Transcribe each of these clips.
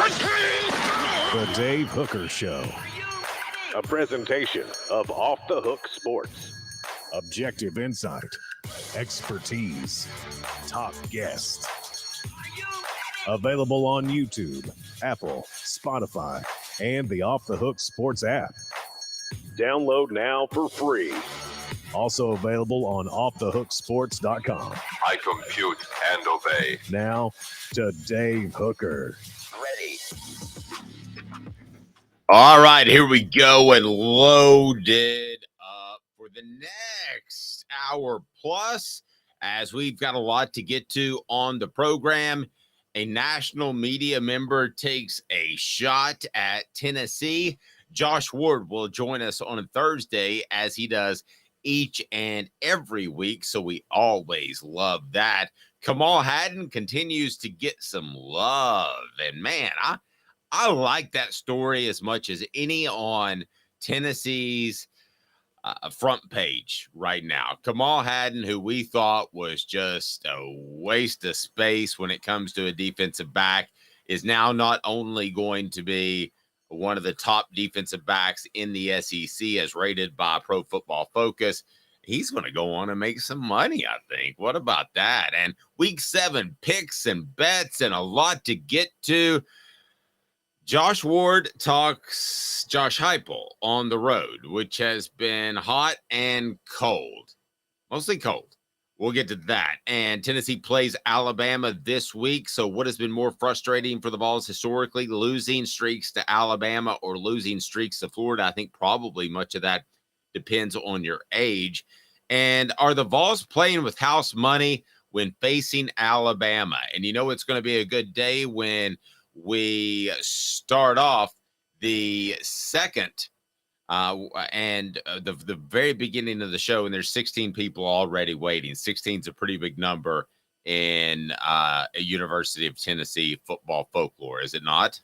The Dave Hooker Show. A presentation of Off the Hook Sports. Objective insight, expertise, top guests. Available on YouTube, Apple, Spotify, and the Off the Hook Sports app. Download now for free. Also available on offthehooksports.com. I compute and obey. Now to Dave Hooker. Ready. All right, here we go, and loaded up for the next hour plus, as we've got a lot to get to on the program. A national media member takes a shot at Tennessee. Josh Ward will join us on a Thursday, as he does each and every week, so we always love that. Kamal Hadden continues to get some love, and man, I like that story as much as any on Tennessee's front page right now. Kamal Hadden, who we thought was just a waste of space when it comes to a defensive back, is now not only going to be one of the top defensive backs in the SEC as rated by Pro Football Focus. He's going to go on and make some money, I think. What about that? And week 7 picks and bets and a lot to get to. Josh Ward talks Josh Heupel on the road, which has been hot and cold, mostly cold. We'll get to that. And Tennessee plays Alabama this week. So what has been more frustrating for the Vols historically, losing streaks to Alabama or losing streaks to Florida? I think probably much of that depends on your age. And are the Vols playing with house money when facing Alabama? And you know it's going to be a good day when we start off the second the very beginning of the show, and there's 16 people already waiting. 16 is a pretty big number in a University of Tennessee football folklore, is it not?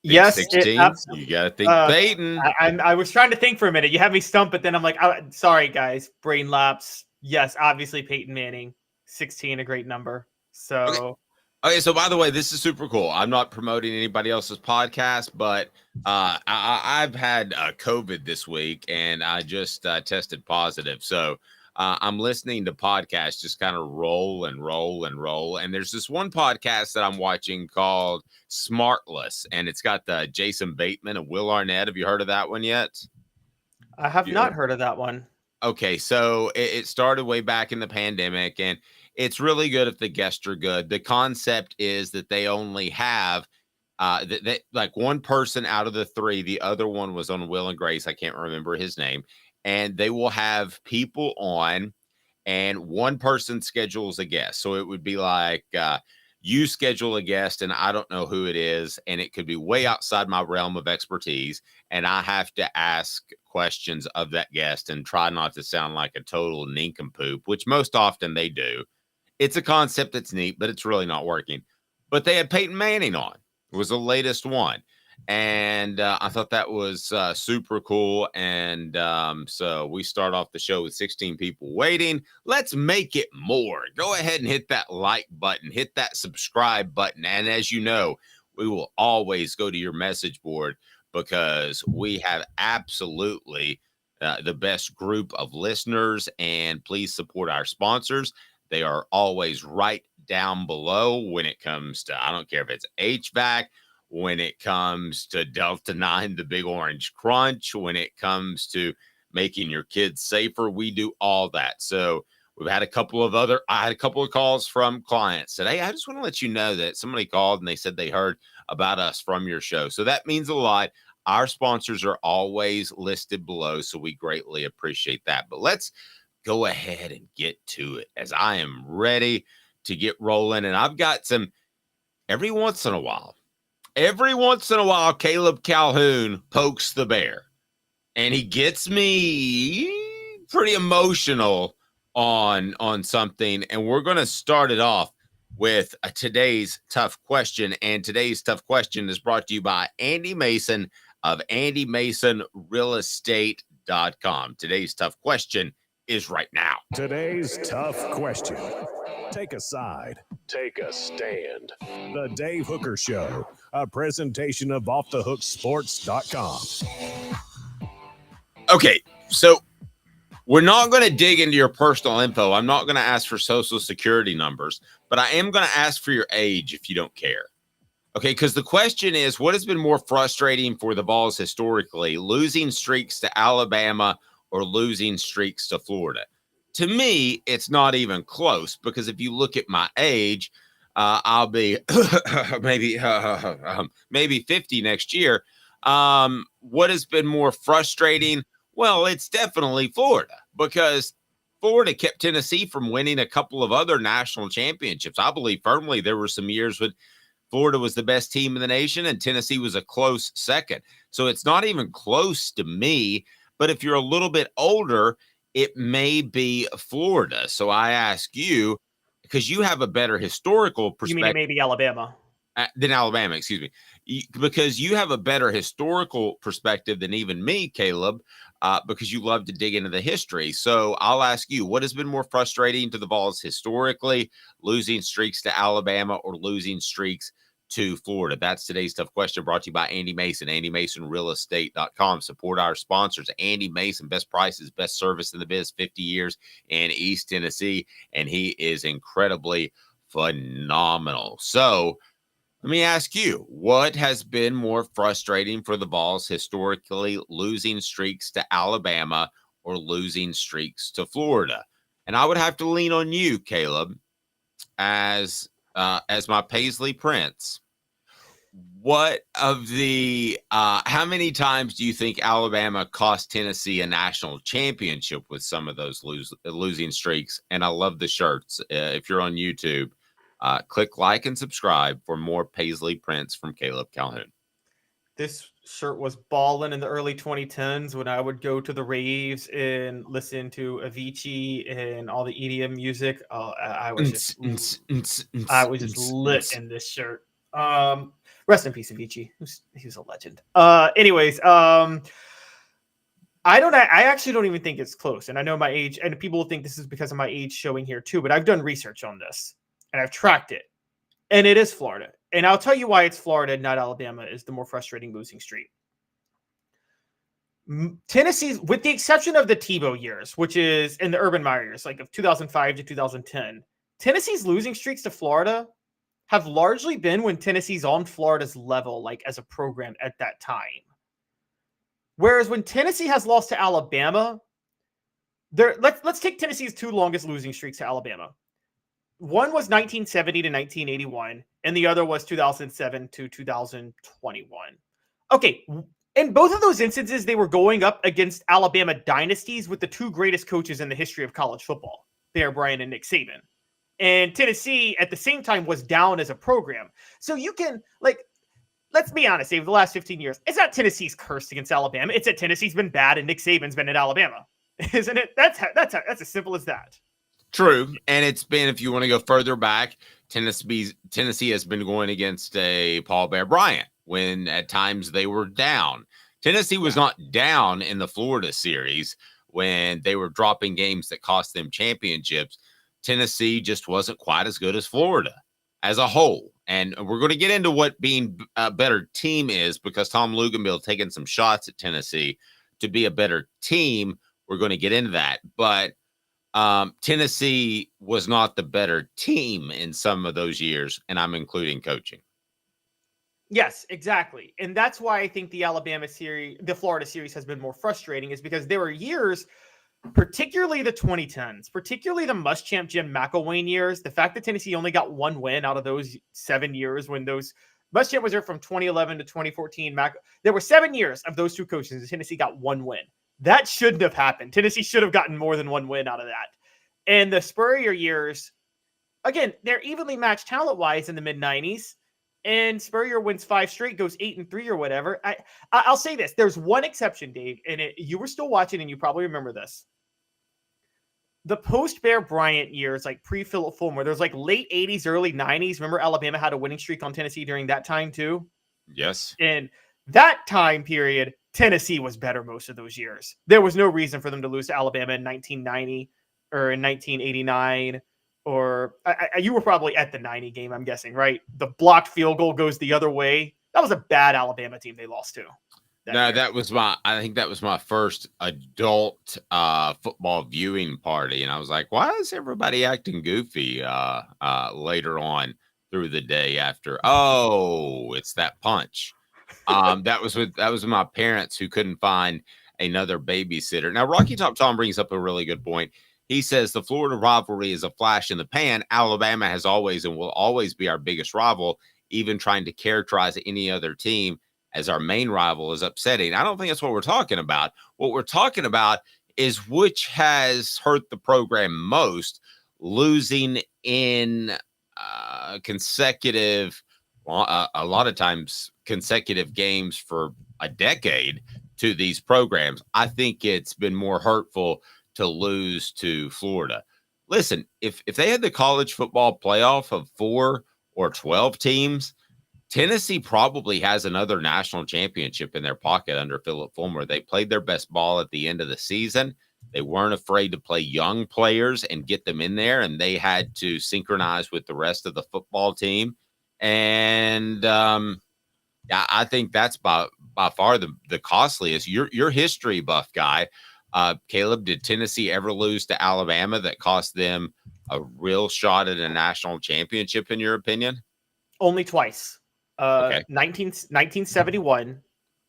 Yes, 16. You got to think Peyton. I was trying to think for a minute. You had me stumped, but then I'm like, sorry, guys. Brain lapse. Yes, obviously Peyton Manning. 16, a great number. So. Okay, so by the way, this is super cool. I'm not promoting anybody else's podcast, but I've had COVID this week, and I just tested positive. So I'm listening to podcasts just kind of roll and roll and roll. And there's this one podcast that I'm watching called Smartless, and it's got Jason Bateman and Will Arnett. Have you heard of that one yet? I have not heard of that one. Okay, so it started way back in the pandemic, and it's really good if the guests are good. The concept is that they only have like one person out of the 3. The other one was on Will and Grace. I can't remember his name. And they will have people on, and one person schedules a guest. So it would be like you schedule a guest, and I don't know who it is, and it could be way outside my realm of expertise, and I have to ask questions of that guest and try not to sound like a total nincompoop, which most often they do. It's a concept that's neat, but it's really not working. But they had Peyton Manning on. It was the latest one. And I thought that was super cool. And so we start off the show with 16 people waiting. Let's make it more. Go ahead and hit that like button. Hit that subscribe button. And as you know, we will always go to your message board because we have absolutely the best group of listeners. And please support our sponsors. They are always right down below when it comes to, I don't care if it's HVAC, when it comes to Delta 9, the Big Orange Crunch, when it comes to making your kids safer, we do all that. So we've had I had a couple of calls from clients today. I just want to let you know that somebody called and they said they heard about us from your show. So that means a lot. Our sponsors are always listed below, so we greatly appreciate that. But let's go ahead and get to it, as I am ready to get rolling. And I've got some, every once in a while, Caleb Calhoun pokes the bear, and he gets me pretty emotional on something. And we're going to start it off with today's tough question. And today's tough question is brought to you by Andy Mason of AndyMasonRealEstate.com. Today's tough question is right now. Today's tough question. Take a side. Take a stand. The Dave Hooker Show, a presentation of offthehooksports.com. Okay, so we're not going to dig into your personal info. I'm not going to ask for social security numbers, but I am going to ask for your age if you don't care. Okay, because the question is, what has been more frustrating for the Vols historically, losing streaks to Alabama or losing streaks to Florida? To me, it's not even close, because if you look at my age, I'll be maybe 50 next year. What has been more frustrating? Well, it's definitely Florida, because Florida kept Tennessee from winning a couple of other national championships. I believe firmly there were some years when Florida was the best team in the nation and Tennessee was a close second. So it's not even close to me. But if you're a little bit older, it may be Florida. So I ask you, because you have a better historical perspective. You mean it may be Alabama? Than Alabama, excuse me. Because you have a better historical perspective than even me, Caleb, because you love to dig into the history. So I'll ask you, what has been more frustrating to the Vols historically, losing streaks to Alabama or losing streaks to Florida? That's today's tough question, brought to you by Andy Mason, AndyMasonRealEstate.com. Support our sponsors. Andy Mason, best prices, best service in the biz, 50 years in East Tennessee, and he is incredibly phenomenal. So let me ask you, what has been more frustrating for the Vols historically, losing streaks to Alabama or losing streaks to Florida? And I would have to lean on you, Caleb, as my Paisley Prince. What of the how many times do you think Alabama cost Tennessee a national championship with some of those losing streaks? And I love the shirts. If you're on YouTube, click like and subscribe for more Paisley Prints from Caleb Calhoun. This shirt was balling in the early 2010s when I would go to the raves and listen to Avicii and all the EDM music. I was just lit in this shirt. Rest in peace, Avicii. He was a legend. Anyways, I actually don't even think it's close. And I know my age, and people will think this is because of my age showing here too, but I've done research on this and I've tracked it. And it is Florida. And I'll tell you why it's Florida, not Alabama, is the more frustrating losing streak. Tennessee's, with the exception of the Tebow years, which is in the Urban Meyer years, like of 2005 to 2010, Tennessee's losing streaks to Florida have largely been when Tennessee's on Florida's level, like as a program at that time. Whereas when Tennessee has lost to Alabama, let's take Tennessee's two longest losing streaks to Alabama. One was 1970 to 1981, and the other was 2007 to 2021. Okay, in both of those instances, they were going up against Alabama dynasties with the two greatest coaches in the history of college football, Bear Bryant and Nick Saban. And Tennessee, at the same time, was down as a program. So you can, let's be honest, Dave, the last 15 years, it's not Tennessee's cursed against Alabama. It's that Tennessee's been bad and Nick Saban's been at Alabama. Isn't it? That's as simple as that. True. And it's been, if you want to go further back, Tennessee has been going against a Paul Bear Bryant when at times they were down. Tennessee was not down in the Florida series when they were dropping games that cost them championships. Tennessee just wasn't quite as good as Florida as a whole. And we're going to get into what being a better team is, because Tom Luginbill taking some shots at Tennessee to be a better team. We're going to get into that. But Tennessee was not the better team in some of those years, and I'm including coaching. Yes, exactly. And that's why I think the Alabama series, the Florida series has been more frustrating, is because there were years, particularly the 2010s, particularly the Muschamp Jim McElwain years, the fact that Tennessee only got one win out of those 7 years when those Muschamp was there from 2011 to 2014. There were 7 years of those two coaches, and Tennessee got one win. That shouldn't have happened. Tennessee should have gotten more than one win out of that. And the Spurrier years, again, they're evenly matched talent-wise in the mid-90s. And Spurrier wins 5 straight, goes 8-3 or whatever. I'll say this. There's one exception, Dave, and you were still watching, and you probably remember this. The post-Bear Bryant years, like pre-Philip Fulmer, there's like late 80s, early 90s. Remember Alabama had a winning streak on Tennessee during that time too? Yes. And that time period, Tennessee was better most of those years. There was no reason for them to lose to Alabama in 1990 or in 1989. Or you were probably at the 90 game, I'm guessing, right? The blocked field goal goes the other way. That was a bad Alabama team they lost to. I think that was my first adult football viewing party. And I was like, why is everybody acting goofy later on through the day after? Oh, it's that punch. That was with my parents who couldn't find another babysitter. Now, Rocky Top Tom brings up a really good point. He says the Florida rivalry is a flash in the pan. Alabama has always and will always be our biggest rival. Even trying to characterize any other team as our main rival is upsetting. I don't think that's what we're talking about. What we're talking about is which has hurt the program most, losing in consecutive, a lot of times consecutive games for a decade to these programs. I think it's been more hurtful to lose to Florida. Listen, if they had the college football playoff of 4 or 12 teams, Tennessee probably has another national championship in their pocket under Philip Fulmer. They played their best ball at the end of the season. They weren't afraid to play young players and get them in there, and they had to synchronize with the rest of the football team. And I think that's by far the costliest. Your history buff guy, Caleb, did Tennessee ever lose to Alabama that cost them a real shot at a national championship, in your opinion? Only twice. Okay. 1971.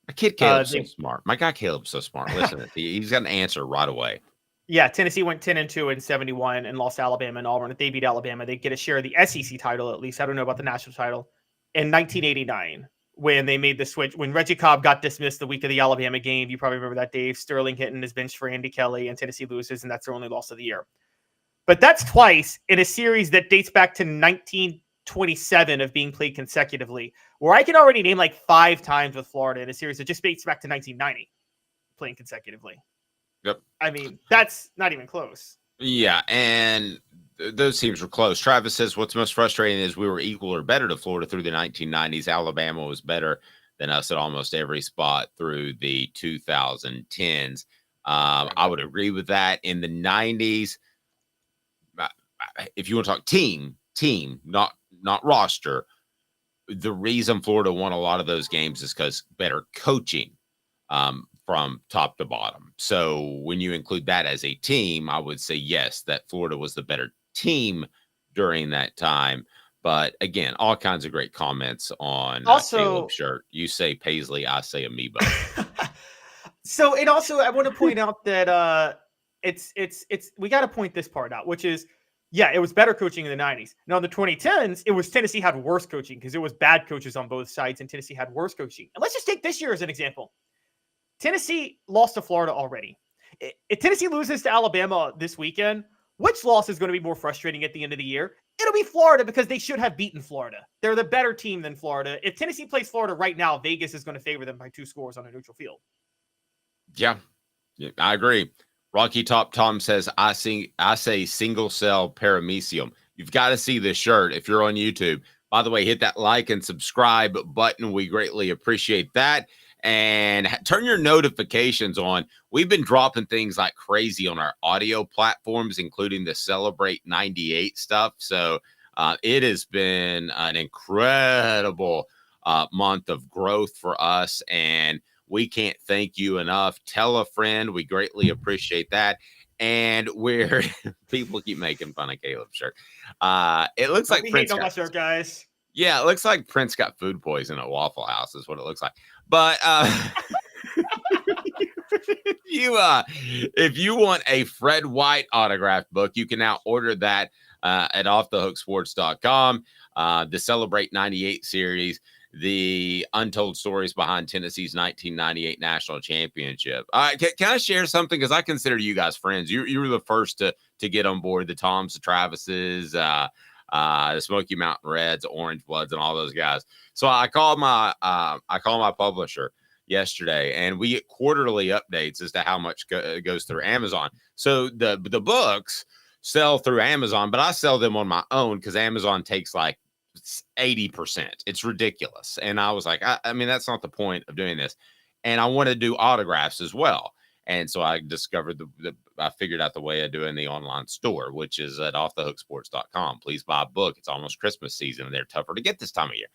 My kid Caleb's so smart. My guy Caleb's so smart. Listen, he's got an answer right away. Yeah, Tennessee went 10-2 in 71 and lost to Alabama and Auburn. If they beat Alabama, they get a share of the SEC title at least. I don't know about the national title. In 1989, when they made the switch, when Reggie Cobb got dismissed the week of the Alabama game, you probably remember that, Dave. Sterling hitting his bench for Andy Kelly, and Tennessee loses, and that's their only loss of the year. But that's twice in a series that dates back to 1927 of being played consecutively, where I can already name like 5 times with Florida in a series that just dates back to 1990 playing consecutively. Yep. I mean, that's not even close. Yeah, and those teams were close. Travis says what's most frustrating is we were equal or better to Florida through the 1990s. Alabama was better than us at almost every spot through the 2010s. I would agree with that. In the 90s, if you want to talk team, not roster, the reason Florida won a lot of those games is because better coaching from top to bottom. So when you include that as a team, I would say yes, that Florida was the better team during that time. But again, all kinds of great comments on Caleb's shirt. You say Paisley, I say Amoeba. So, and also I want to point out that it's we got to point this part out, which is, yeah, it was better coaching in the 90s. Now, in the 2010s, it was Tennessee had worse coaching because it was bad coaches on both sides, and Tennessee had worse coaching. And let's just take this year as an example. Tennessee lost to Florida already. If Tennessee loses to Alabama this weekend, which loss is going to be more frustrating at the end of the year? It'll be Florida because they should have beaten Florida. They're the better team than Florida. If Tennessee plays Florida right now, Vegas is going to favor them by 2 scores on a neutral field. Yeah, I agree. Rocky Top Tom says, I say single cell paramecium. You've got to see this shirt if you're on YouTube. By the way, hit that like and subscribe button. We greatly appreciate that. And turn your notifications on. We've been dropping things like crazy on our audio platforms, including the Celebrate 98 stuff. So it has been an incredible month of growth for us, and we can't thank you enough. Tell a friend. We greatly appreciate that. And we're people keep making fun of Caleb's shirt. It looks like Prince got my shirt, guys. Yeah, it looks like Prince got food poison at Waffle House is what it looks like. But if you want a Fred White autographed book, you can now order that at offthehooksports.com. The Celebrate 98 series, the untold stories behind Tennessee's 1998 national championship. Can I share something? Because I consider you guys friends. You were the first to get on board, the Toms, the Travises, the Smoky Mountain Reds, Orange Bloods, and all those guys. So I called my publisher yesterday, and we get quarterly updates as to how much goes through Amazon. So the books sell through Amazon, but I sell them on my own because Amazon takes like 80%. It's ridiculous. And I was like, I mean, that's not the point of doing this. and I want to do autographs as well. And so I discovered I figured out the way of doing the online store, which is at offthehooksports.com. Please buy a book. It's almost Christmas season, and they're tougher to get this time of year.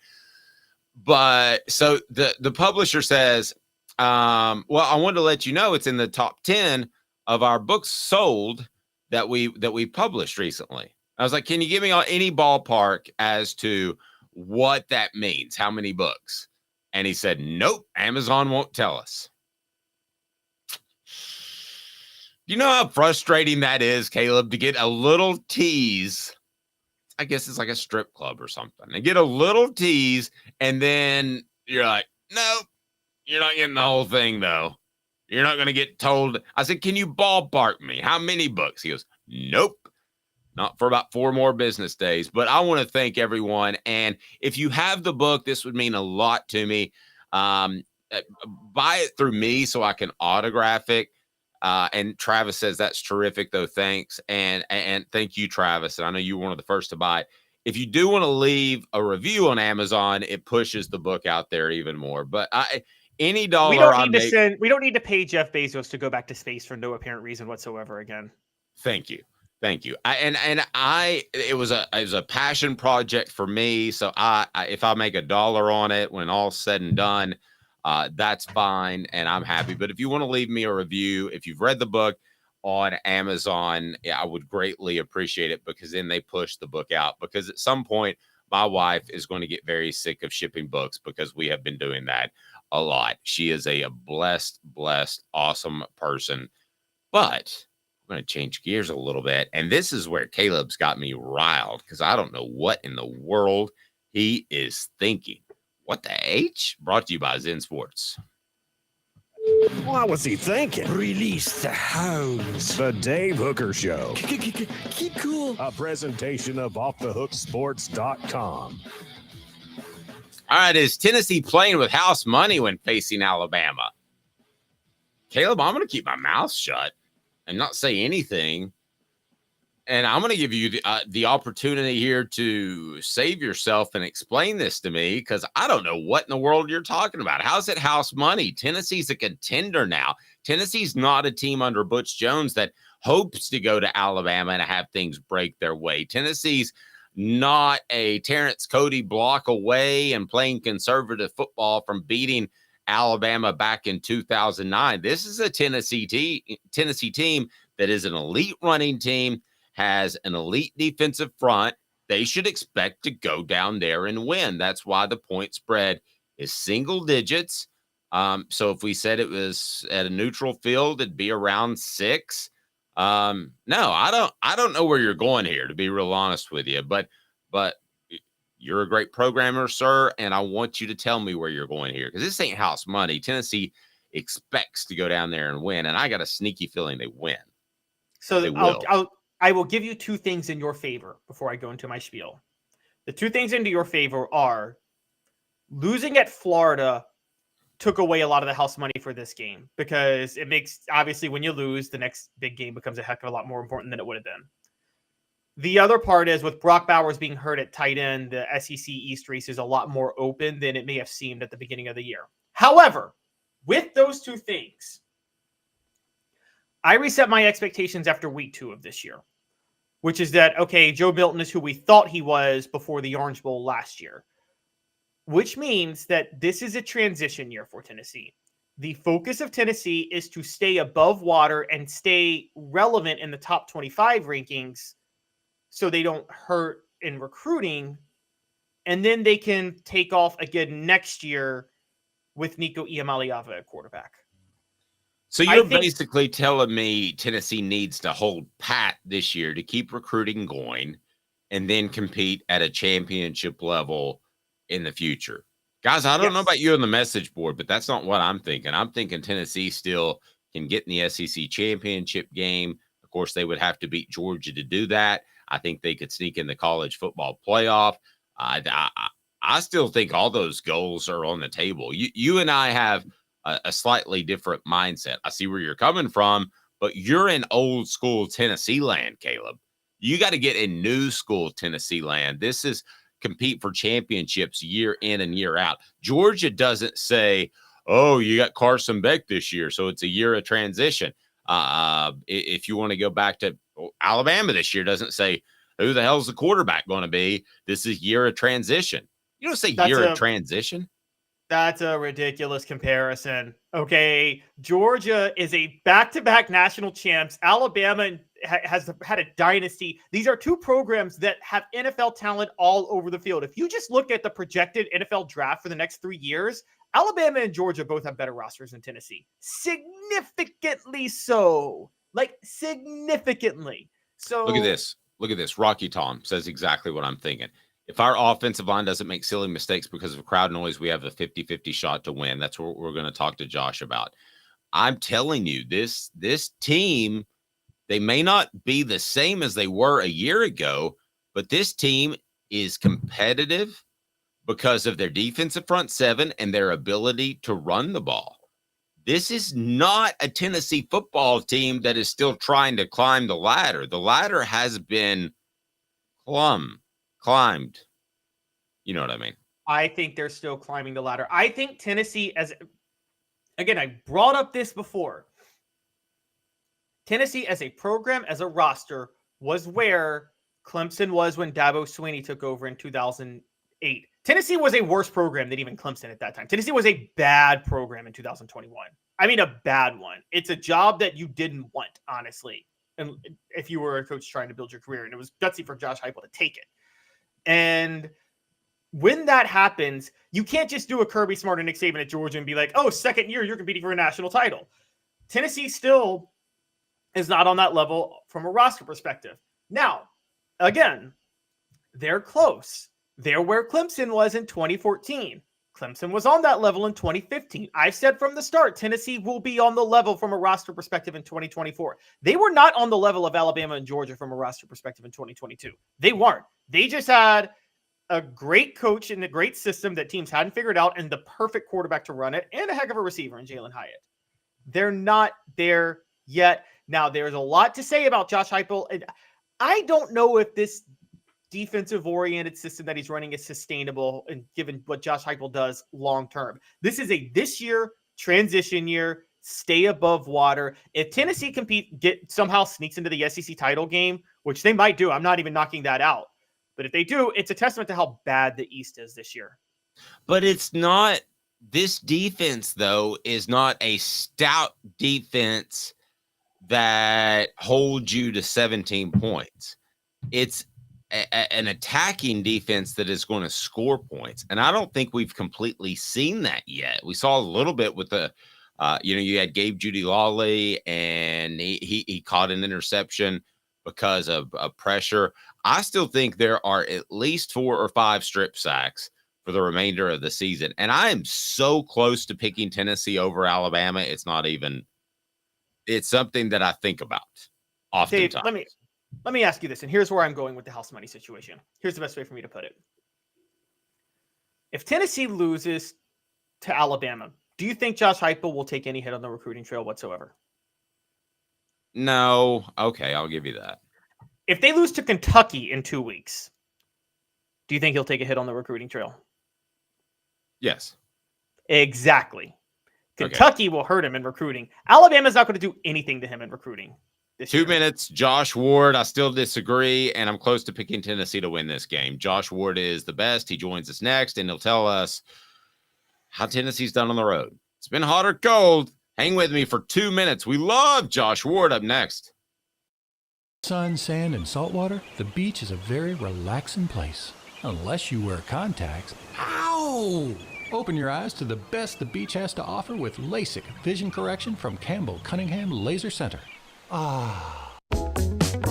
But so the publisher says, well, I wanted to let you know it's in the top 10 of our books sold that we published recently. I was like, can you give me any ballpark as to what that means? How many books? And he said, nope, Amazon won't tell us. You know how frustrating that is, Caleb, to get a little tease. I guess it's like a strip club or something. And get a little tease, and then you're like, nope, you're not getting the whole thing, though. You're not going to get told. I said, can you ballpark me? How many books? He goes, nope. Not for about 4 more business days. But I want to thank everyone. And if you have the book, this would mean a lot to me. Buy it through me so I can autograph it. And Travis says that's terrific, though. Thanks. And thank you, Travis. And I know you were one of the first to buy it. If you do want to leave a review on Amazon, it pushes the book out there even more. But any dollar we don't need to pay Jeff Bezos to go back to space for no apparent reason whatsoever again. Thank you. It was a passion project for me. So if I make $1 on it when all's said and done, that's fine. And I'm happy. But if you want to leave me a review, if you've read the book on Amazon, I would greatly appreciate it, because then they push the book out, because at some point my wife is going to get very sick of shipping books, because we have been doing that a lot. She is a blessed, awesome person. But I'm going to change gears a little bit. And this is where Caleb's got me riled, because I don't know what in the world he is thinking. What the H? Brought to you by Zen Sports. What was he thinking? Release the hounds. The Dave Hooker Show. Keep cool. A presentation of offthehooksports.com. All right, is Tennessee playing with house money when facing Alabama? Caleb, I'm going to keep my mouth shut and not say anything. And I'm going to give you the opportunity here to save yourself and explain this to me, because I don't know what in the world you're talking about. How's it house money? Tennessee's a contender now. Tennessee's not a team under Butch Jones that hopes to go to Alabama and have things break their way. Tennessee's not a Terrence Cody block away and playing conservative football from beating Alabama back in 2009. This is a Tennessee team that is an elite running team, has an elite defensive front. They should expect to go down there and win. That's why the point spread is single digits. So if we said it was at a neutral field, it'd be around 6. No, I don't know where you're going here, to be real honest with you, but you're a great programmer, sir, and I want you to tell me where you're going here, because this ain't house money. Tennessee expects to go down there and win, and I got a sneaky feeling they win. So I will give you 2 things in your favor before I go into my spiel. The 2 things into your favor are losing at Florida took away a lot of the house money for this game, because it makes, obviously, when you lose, the next big game becomes a heck of a lot more important than it would have been. The other part is, with Brock Bowers being hurt at tight end, the SEC East race is a lot more open than it may have seemed at the beginning of the year. However, with those 2 things, I reset my expectations after week 2 of this year, which is that, okay, Joe Milton is who we thought he was before the Orange Bowl last year, which means that this is a transition year for Tennessee. The focus of Tennessee is to stay above water and stay relevant in the top 25 rankings so they don't hurt in recruiting, and then they can take off again next year with Nico Iamaleava at quarterback. So you're basically telling me Tennessee needs to hold pat this year to keep recruiting going and then compete at a championship level in the future. Guys, I don't know about you on the message board, but that's not what I'm thinking. I'm thinking Tennessee still can get in the SEC championship game. Of course, they would have to beat Georgia to do that. I think they could sneak in the college football playoff. I still think all those goals are on the table. You and I have a slightly different mindset. I see where you're coming from, but you're in old school Tennessee land, Caleb. You got to get in new school Tennessee land. This is compete for championships year in and year out. Georgia doesn't say, oh, you got Carson Beck this year, so it's a year of transition. If you want to go back to Alabama this year, doesn't say who the hell's the quarterback going to be. This is year of transition. You don't say year of transition. That's a ridiculous comparison. Okay, Georgia is a back-to-back national champs. Alabama has had a dynasty. These are two programs that have NFL talent all over the field. If you just look at the projected NFL draft for the next 3 years, Alabama and Georgia both have better rosters than Tennessee. Significantly so. Like, significantly. So Look at this. Look at this. Rocky Tom says exactly what I'm thinking. If our offensive line doesn't make silly mistakes because of crowd noise, we have a 50-50 shot to win. That's what we're going to talk to Josh about. I'm telling you, this team, they may not be the same as they were a year ago, but this team is competitive because of their defensive front seven and their ability to run the ball. This is not a Tennessee football team that is still trying to climb the ladder. The ladder has been climbed. You know what I mean? I think they're still climbing the ladder. I think Tennessee, again, I brought up this before. Tennessee as a program, as a roster, was where Clemson was when Dabo Swinney took over in 2008. Tennessee was a worse program than even Clemson at that time. Tennessee was a bad program in 2021. I mean, a bad one. It's a job that you didn't want, honestly. And if you were a coach trying to build your career, and it was gutsy for Josh Heupel to take it. And when that happens, you can't just do a Kirby Smart and Nick Saban at Georgia and be like, oh, second year, you're competing for a national title. Tennessee still is not on that level from a roster perspective. Now, again, they're close. They're where Clemson was in 2014. Clemson was on that level in 2015. I've said from the start, Tennessee will be on the level from a roster perspective in 2024. They were not on the level of Alabama and Georgia from a roster perspective in 2022. They weren't. They just had a great coach and a great system that teams hadn't figured out and the perfect quarterback to run it and a heck of a receiver in Jalen Hyatt. They're not there yet. Now, there's a lot to say about Josh Heupel. And I don't know if this defensive-oriented system that he's running is sustainable and given what Josh Heupel does long-term. This is a this year, transition year, stay above water. If Tennessee somehow sneaks into the SEC title game, which they might do, I'm not even knocking that out. But if they do, it's a testament to how bad the East is this year. But it's not, this defense, though, is not a stout defense that holds you to 17 points. It's an attacking defense that is going to score points. And I don't think we've completely seen that yet. We saw a little bit with the, you had Gabe Judy-Lawley and he caught an interception because of pressure. I still think there are at least 4 or 5 strip sacks for the remainder of the season. And I am so close to picking Tennessee over Alabama. It's not even, it's something that I think about oftentimes. Dave, let me ask you this, and here's where I'm going with the house money situation. Here's the best way for me to put it. If Tennessee loses to Alabama, do you think Josh Heupel will take any hit on the recruiting trail whatsoever? No. Okay, I'll give you that. If they lose to Kentucky in 2 weeks, do you think he'll take a hit on the recruiting trail? Yes. Exactly. Kentucky will hurt him in recruiting. Alabama's not going to do anything to him in recruiting. 2 minutes, Josh Ward. I still disagree, and I'm close to picking Tennessee to win this game. Josh Ward is the best. He joins us next, and he'll tell us how Tennessee's done on the road. It's been hot or cold. Hang with me for 2 minutes. We love Josh Ward up next. Sun, sand, and salt water, the beach is a very relaxing place. Unless you wear contacts. Ow! Open your eyes to the best the beach has to offer with LASIK vision correction from Campbell Cunningham Laser Center.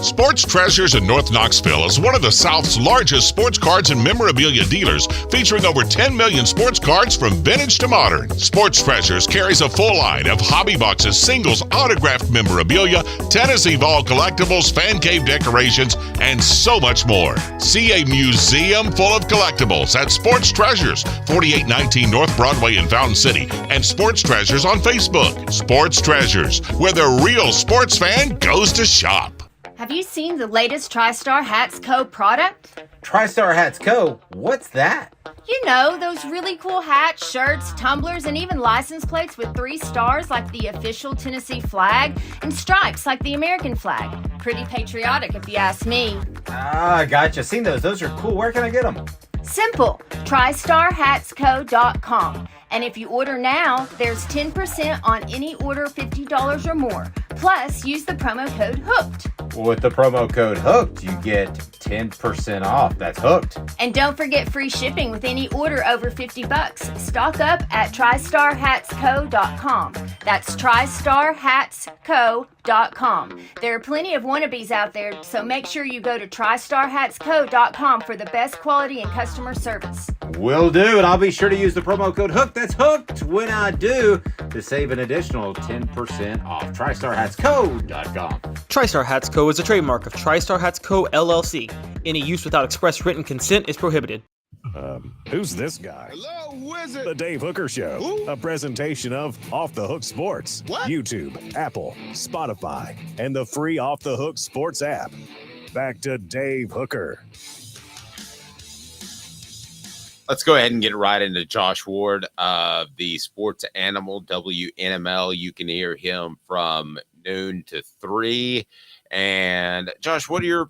Sports Treasures in North Knoxville is one of the South's largest sports cards and memorabilia dealers, featuring over 10 million sports cards from vintage to modern. Sports Treasures carries a full line of hobby boxes, singles, autographed memorabilia, Tennessee Vol collectibles, fan cave decorations, and so much more. See a museum full of collectibles at Sports Treasures, 4819 North Broadway in Fountain City, and Sports Treasures on Facebook. Sports Treasures, where the real sports fan goes to shop. Have you seen the latest TriStar Hats Co. product? TriStar Hats Co.? What's that? You know, those really cool hats, shirts, tumblers, and even license plates with 3 stars like the official Tennessee flag and stripes like the American flag. Pretty patriotic if you ask me. Ah, gotcha. Seen those. Those are cool. Where can I get them? Simple. TriStarHatsCo.com. And if you order now, there's 10% on any order $50 or more. Plus, use the promo code HOOKED. With the promo code HOOKED, you get 10% off. That's hooked. And don't forget free shipping with any order over $50. Stock up at TriStarHatsCo.com. That's TriStarHatsCo.com. There are plenty of wannabes out there, so make sure you go to TriStarHatsCo.com for the best quality and customer service. Will do, and I'll be sure to use the promo code HOOKED. That's hooked when I do to save an additional 10% off. TriStarHatsCo.com. TriStar Hats Co. is a trademark of TriStar Hats Co. LLC. Any use without express written consent is prohibited. Who's this guy? Hello, wizard. The Dave Hooker Show, a presentation of Off the Hook Sports, YouTube, Apple, Spotify, and the free Off the Hook Sports app. Back to Dave Hooker. Let's go ahead and get right into Josh Ward of the Sports Animal WNML. You can hear him from noon to 3. And Josh, what are your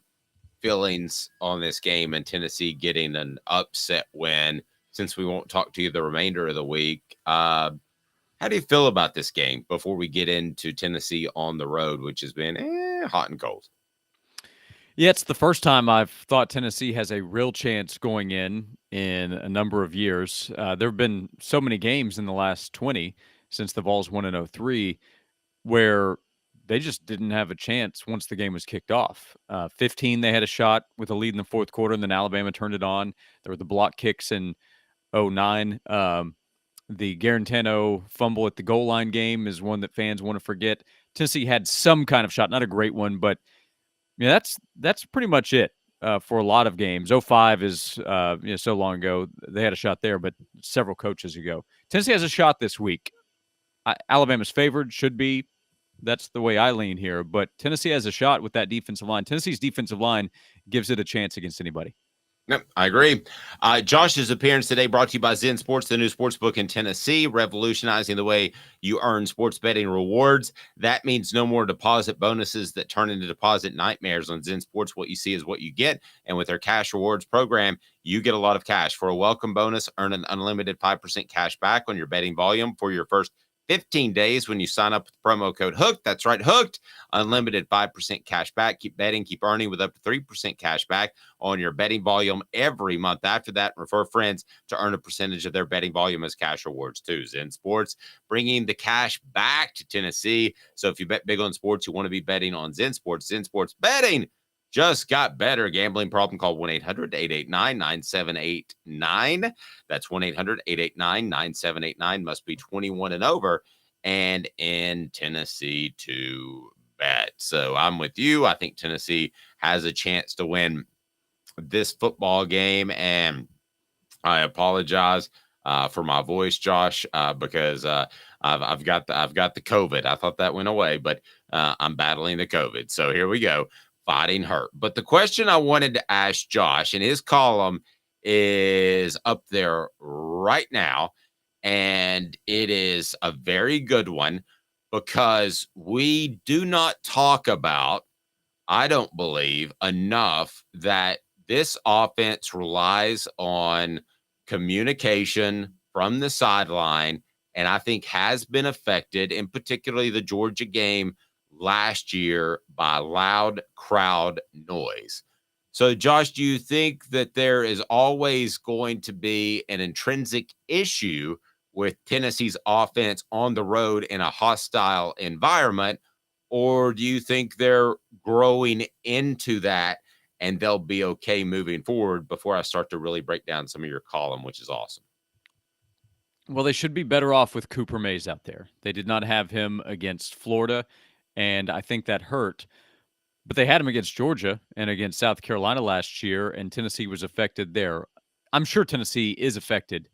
feelings on this game and Tennessee getting an upset win, since we won't talk to you the remainder of the week? How do you feel about this game before we get into Tennessee on the road, which has been hot and cold? Yeah, it's the first time I've thought Tennessee has a real chance going in a number of years. There have been so many games in the last 20 since the Vols won in 2003 where they just didn't have a chance once the game was kicked off. 15, they had a shot with a lead in the fourth quarter, and then Alabama turned it on. There were the block kicks in 2009. The Garantano fumble at the goal line game is one that fans want to forget. Tennessee had some kind of shot, not a great one, but yeah, that's pretty much it for a lot of games. 2005 is so long ago. They had a shot there, but several coaches ago. Tennessee has a shot this week. Alabama's favored, should be. That's the way I lean here. But Tennessee has a shot with that defensive line. Tennessee's defensive line gives it a chance against anybody. Yep, I agree. Josh's appearance today brought to you by Zen Sports, the new sports book in Tennessee, revolutionizing the way you earn sports betting rewards. That means no more deposit bonuses that turn into deposit nightmares. On Zen Sports, what you see is what you get. And with their cash rewards program, you get a lot of cash. For a welcome bonus, earn an unlimited 5% cash back on your betting volume for your first 15 days when you sign up with the promo code HOOKED. That's right, HOOKED. Unlimited 5% cash back. Keep betting, keep earning with up to 3% cash back on your betting volume every month. After that, refer friends to earn a percentage of their betting volume as cash rewards too. Zen Sports, bringing the cash back to Tennessee. So if you bet big on sports, you want to be betting on Zen Sports. Zen Sports betting just got better. Gambling problem, call 1-800-889-9789. That's 1-800-889-9789. Must be 21 and over and in Tennessee to bet. So I'm with you. I think Tennessee has a chance to win this football game. And I apologize for my voice, Josh, because I've got the COVID. I thought that went away, but I'm battling the COVID. So here we go. Fighting hurt. But the question I wanted to ask Josh, and his column is up there right now, and it is a very good one because we do not talk about, I don't believe, enough that this offense relies on communication from the sideline, and I think has been affected, in particularly the Georgia game last year, by loud crowd noise. So, Josh, do you think that there is always going to be an intrinsic issue with Tennessee's offense on the road in a hostile environment, or do you think they're growing into that and they'll be okay moving forward? Before I start to really break down some of your column, which is awesome. Well, they should be better off with Cooper Mays out there. They did not have him against Florida, and I think that hurt. But they had him against Georgia and against South Carolina last year, and Tennessee was affected there. I'm sure Tennessee is affected.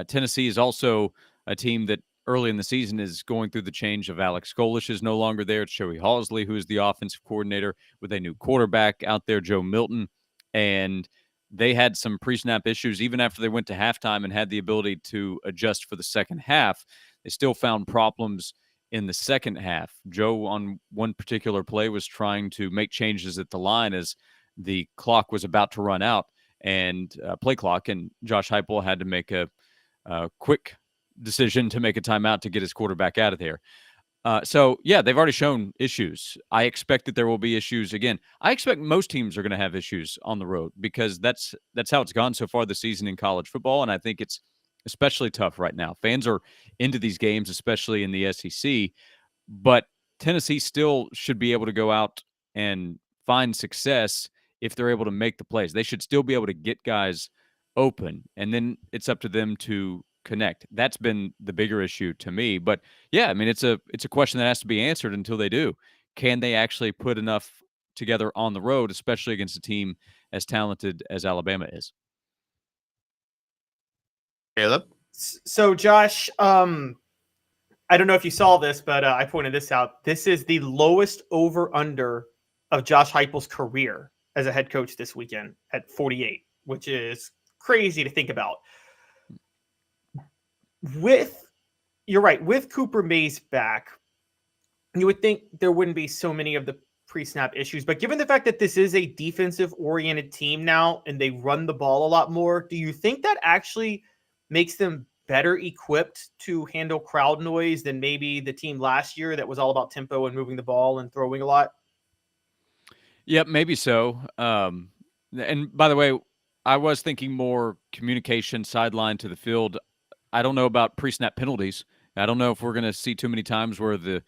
Tennessee is also a team that early in the season is going through the change of Alex Golish is no longer there. It's Joey Halsley, who is the offensive coordinator, with a new quarterback out there, Joe Milton. And they had some pre-snap issues even after they went to halftime and had the ability to adjust for the second half. They still found problems in the second half. Joe, on one particular play, was trying to make changes at the line as the clock was about to run out, and play clock, and Josh Heupel had to make a quick decision to make a timeout to get his quarterback out of there. So, yeah, they've already shown issues. I expect that there will be issues again. I expect most teams are going to have issues on the road because that's how it's gone so far this season in college football, and I think it's especially tough right now. Fans are into these games, especially in the SEC, but Tennessee still should be able to go out and find success if they're able to make the plays. They should still be able to get guys open, and then it's up to them to connect. That's been the bigger issue to me. But yeah, I mean, it's a question that has to be answered until they do. Can they actually put enough together on the road, especially against a team as talented as Alabama is? Caleb? So, Josh, I don't know if you saw this, but I pointed this out. This is the lowest over-under of Josh Heupel's career as a head coach this weekend at 48, which is crazy to think about. You're right, with Cooper Mays back, you would think there wouldn't be so many of the pre-snap issues, but given the fact that this is a defensive-oriented team now and they run the ball a lot more, do you think that actually makes them better equipped to handle crowd noise than maybe the team last year that was all about tempo and moving the ball and throwing a lot? Yep, maybe so. And by the way, I was thinking more communication sideline to the field. I don't know about pre-snap penalties. I don't know if we're going to see too many times where the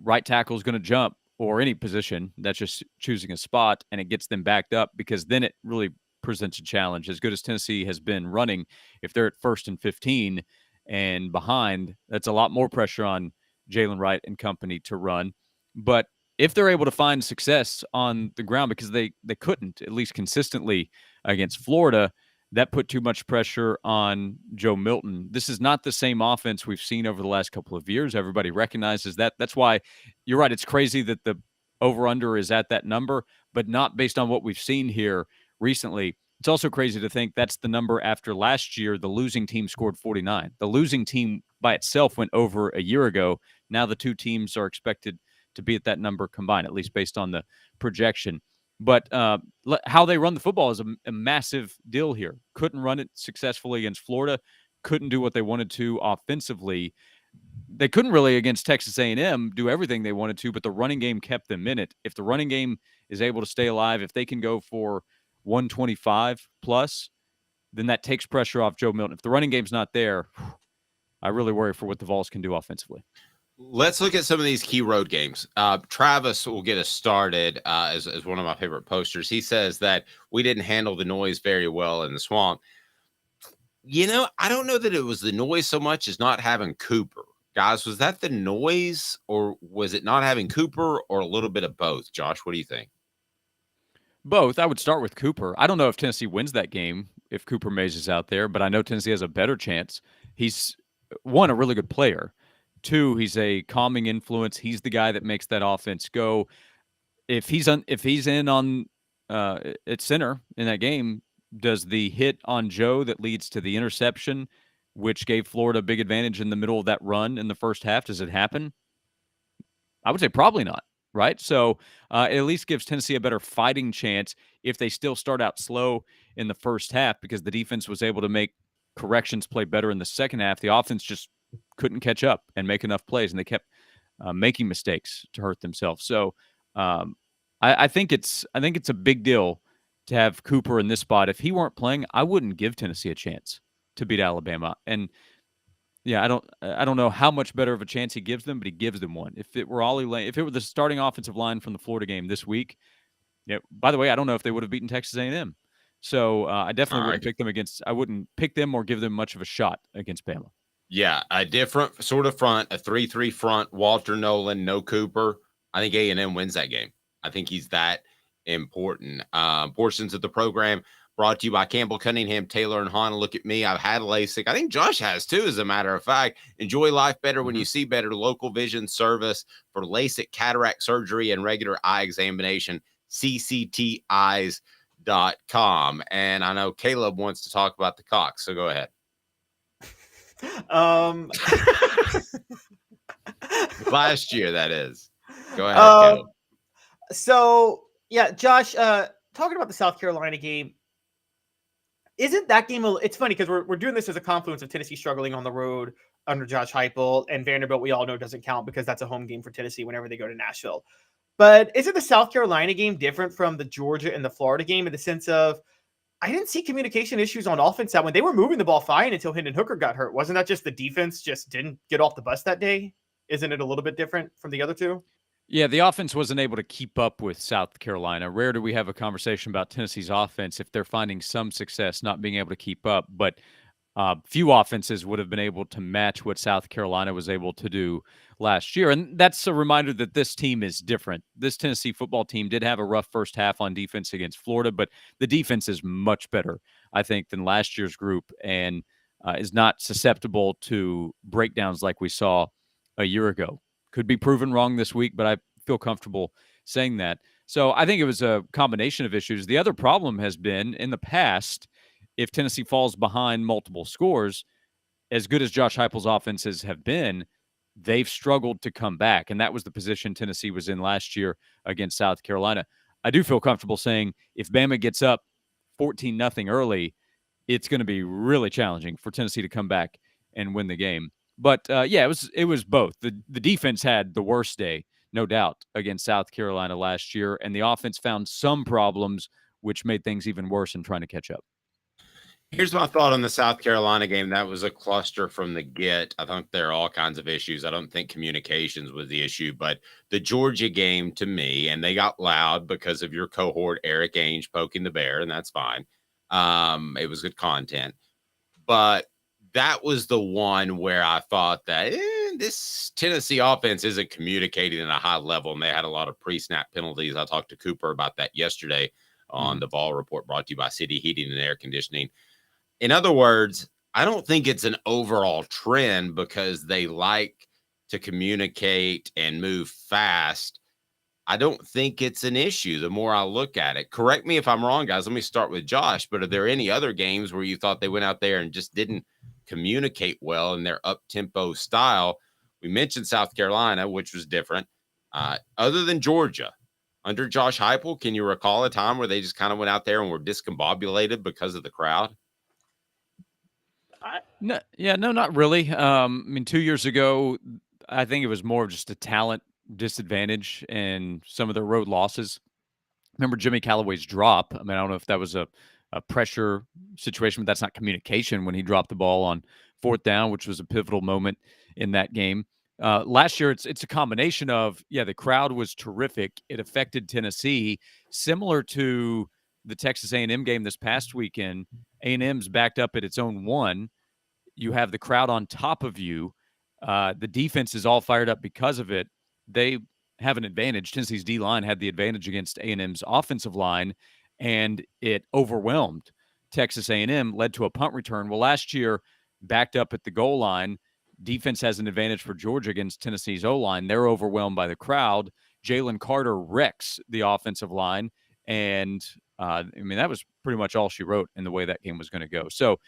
right tackle is going to jump, or any position that's just choosing a spot, and it gets them backed up, because then it really presents a challenge. As good as Tennessee has been running, if they're at 1st and 15 and behind, that's a lot more pressure on Jalen Wright and company to run. But if they're able to find success on the ground, because they couldn't, at least consistently, against Florida, that put too much pressure on Joe Milton. This is not the same offense we've seen over the last couple of years. Everybody recognizes that. That's why you're right. It's crazy that the over-under is at that number, but not based on what we've seen here recently. It's also crazy to think that's the number after last year. The losing team scored 49. The losing team by itself went over a year ago. Now the two teams are expected to be at that number combined, at least based on the projection. But how they run the football is a massive deal here. Couldn't run it successfully against Florida. Couldn't do what they wanted to offensively. They couldn't really, against Texas A&M, do everything they wanted to, but the running game kept them in it. If the running game is able to stay alive, if they can go for 125 plus, then that takes pressure off Joe Milton. If the running game's not there, I really worry for what the Vols can do offensively. Let's look at some of these key road games. Travis will get us started as one of my favorite posters. He says that we didn't handle the noise very well in the Swamp. You know, I don't know that it was the noise so much as not having Cooper. Guys, was that the noise, or was it not having Cooper, or a little bit of both? Josh, what do you think? Both. I would start with Cooper. I don't know if Tennessee wins that game if Cooper Mays is out there, but I know Tennessee has a better chance. He's, one, a really good player. Two, he's a calming influence. He's the guy that makes that offense go. If he's in on at center in that game, does the hit on Joe that leads to the interception, which gave Florida a big advantage in the middle of that run in the first half, does it happen? I would say probably not, right? So it at least gives Tennessee a better fighting chance if they still start out slow in the first half, because the defense was able to make corrections play better in the second half. The offense just couldn't catch up and make enough plays, and they kept making mistakes to hurt themselves. So I think it's a big deal to have Cooper in this spot. If he weren't playing, I wouldn't give Tennessee a chance to beat Alabama. And yeah, I don't know how much better of a chance he gives them, but he gives them one. If it were Ollie Lane, if it were the starting offensive line from the Florida game this week, yeah. By the way, I don't know if they would have beaten Texas A&M. So I definitely wouldn't pick them against. I wouldn't pick them or give them much of a shot against Bama. Yeah, a different sort of front, a 3-3 front, Walter Nolan, no Cooper. I think A&M wins that game. I think he's that important. Portions of the program brought to you by Campbell Cunningham, Taylor, and Hahn. Look at me. I've had LASIK. I think Josh has too, as a matter of fact. Enjoy life better when you see better. Local vision service for LASIK, cataract surgery, and regular eye examination. ccteyes.com. And I know Caleb wants to talk about the Cox, so go ahead. Last year, that is. Go ahead, Caleb. So, yeah, Josh, talking about the South Carolina game, isn't that game, it's funny because we're doing this as a confluence of Tennessee struggling on the road under Josh Heupel, and Vanderbilt, we all know, doesn't count because that's a home game for Tennessee whenever they go to Nashville. But isn't the South Carolina game different from the Georgia and the Florida game in the sense of, I didn't see communication issues on offense that when they were moving the ball fine until Hendon Hooker got hurt. Wasn't that just the defense just didn't get off the bus that day? Isn't it a little bit different from the other two? Yeah, the offense wasn't able to keep up with South Carolina. Rare do we have a conversation about Tennessee's offense if they're finding some success not being able to keep up. But few offenses would have been able to match what South Carolina was able to do last year. And that's a reminder that this team is different. This Tennessee football team did have a rough first half on defense against Florida, but the defense is much better, I think, than last year's group and is not susceptible to breakdowns like we saw a year ago. Could be proven wrong this week, but I feel comfortable saying that. So I think it was a combination of issues. The other problem has been in the past, if Tennessee falls behind multiple scores, as good as Josh Heupel's offenses have been, they've struggled to come back. And that was the position Tennessee was in last year against South Carolina. I do feel comfortable saying if Bama gets up 14-0 early, it's going to be really challenging for Tennessee to come back and win the game. But, yeah, it was both. The defense had the worst day, no doubt, against South Carolina last year, and the offense found some problems, which made things even worse in trying to catch up. Here's my thought on the South Carolina game. That was a cluster from the get. I think there are all kinds of issues. I don't think communications was the issue, but the Georgia game to me, and they got loud because of your cohort, Eric Ainge, poking the bear, and that's fine. It was good content. But that was the one where I thought that this Tennessee offense isn't communicating at a high level, and they had a lot of pre-snap penalties. I talked to Cooper about that yesterday on the Vol Report, brought to you by City Heating and Air Conditioning. In other words, I don't think it's an overall trend because they like to communicate and move fast. I don't think it's an issue the more I look at it. Correct me if I'm wrong, guys. Let me start with Josh. But are there any other games where you thought they went out there and just didn't communicate well in their up-tempo style? We mentioned South Carolina, which was different. Other than Georgia, under Josh Heupel, can you recall a time where they just kind of went out there and were discombobulated because of the crowd? No, not really. I mean, 2 years ago, I think it was more of just a talent disadvantage and some of their road losses. Remember Jimmy Callaway's drop? I mean, I don't know if that was a pressure situation, but that's not communication when he dropped the ball on fourth down, which was a pivotal moment in that game. Last year, it's a combination of, the crowd was terrific. It affected Tennessee, similar to the Texas A&M game this past weekend. A&M's backed up at its own one. You have the crowd on top of you. The defense is all fired up because of it. They have an advantage. Tennessee's D-line had the advantage against A&M's offensive line, and it overwhelmed Texas A&M, led to a punt return. Well, last year, backed up at the goal line, defense has an advantage for Georgia against Tennessee's O-line. They're overwhelmed by the crowd. Jalen Carter wrecks the offensive line, and that was pretty much all she wrote in the way that game was going to go. So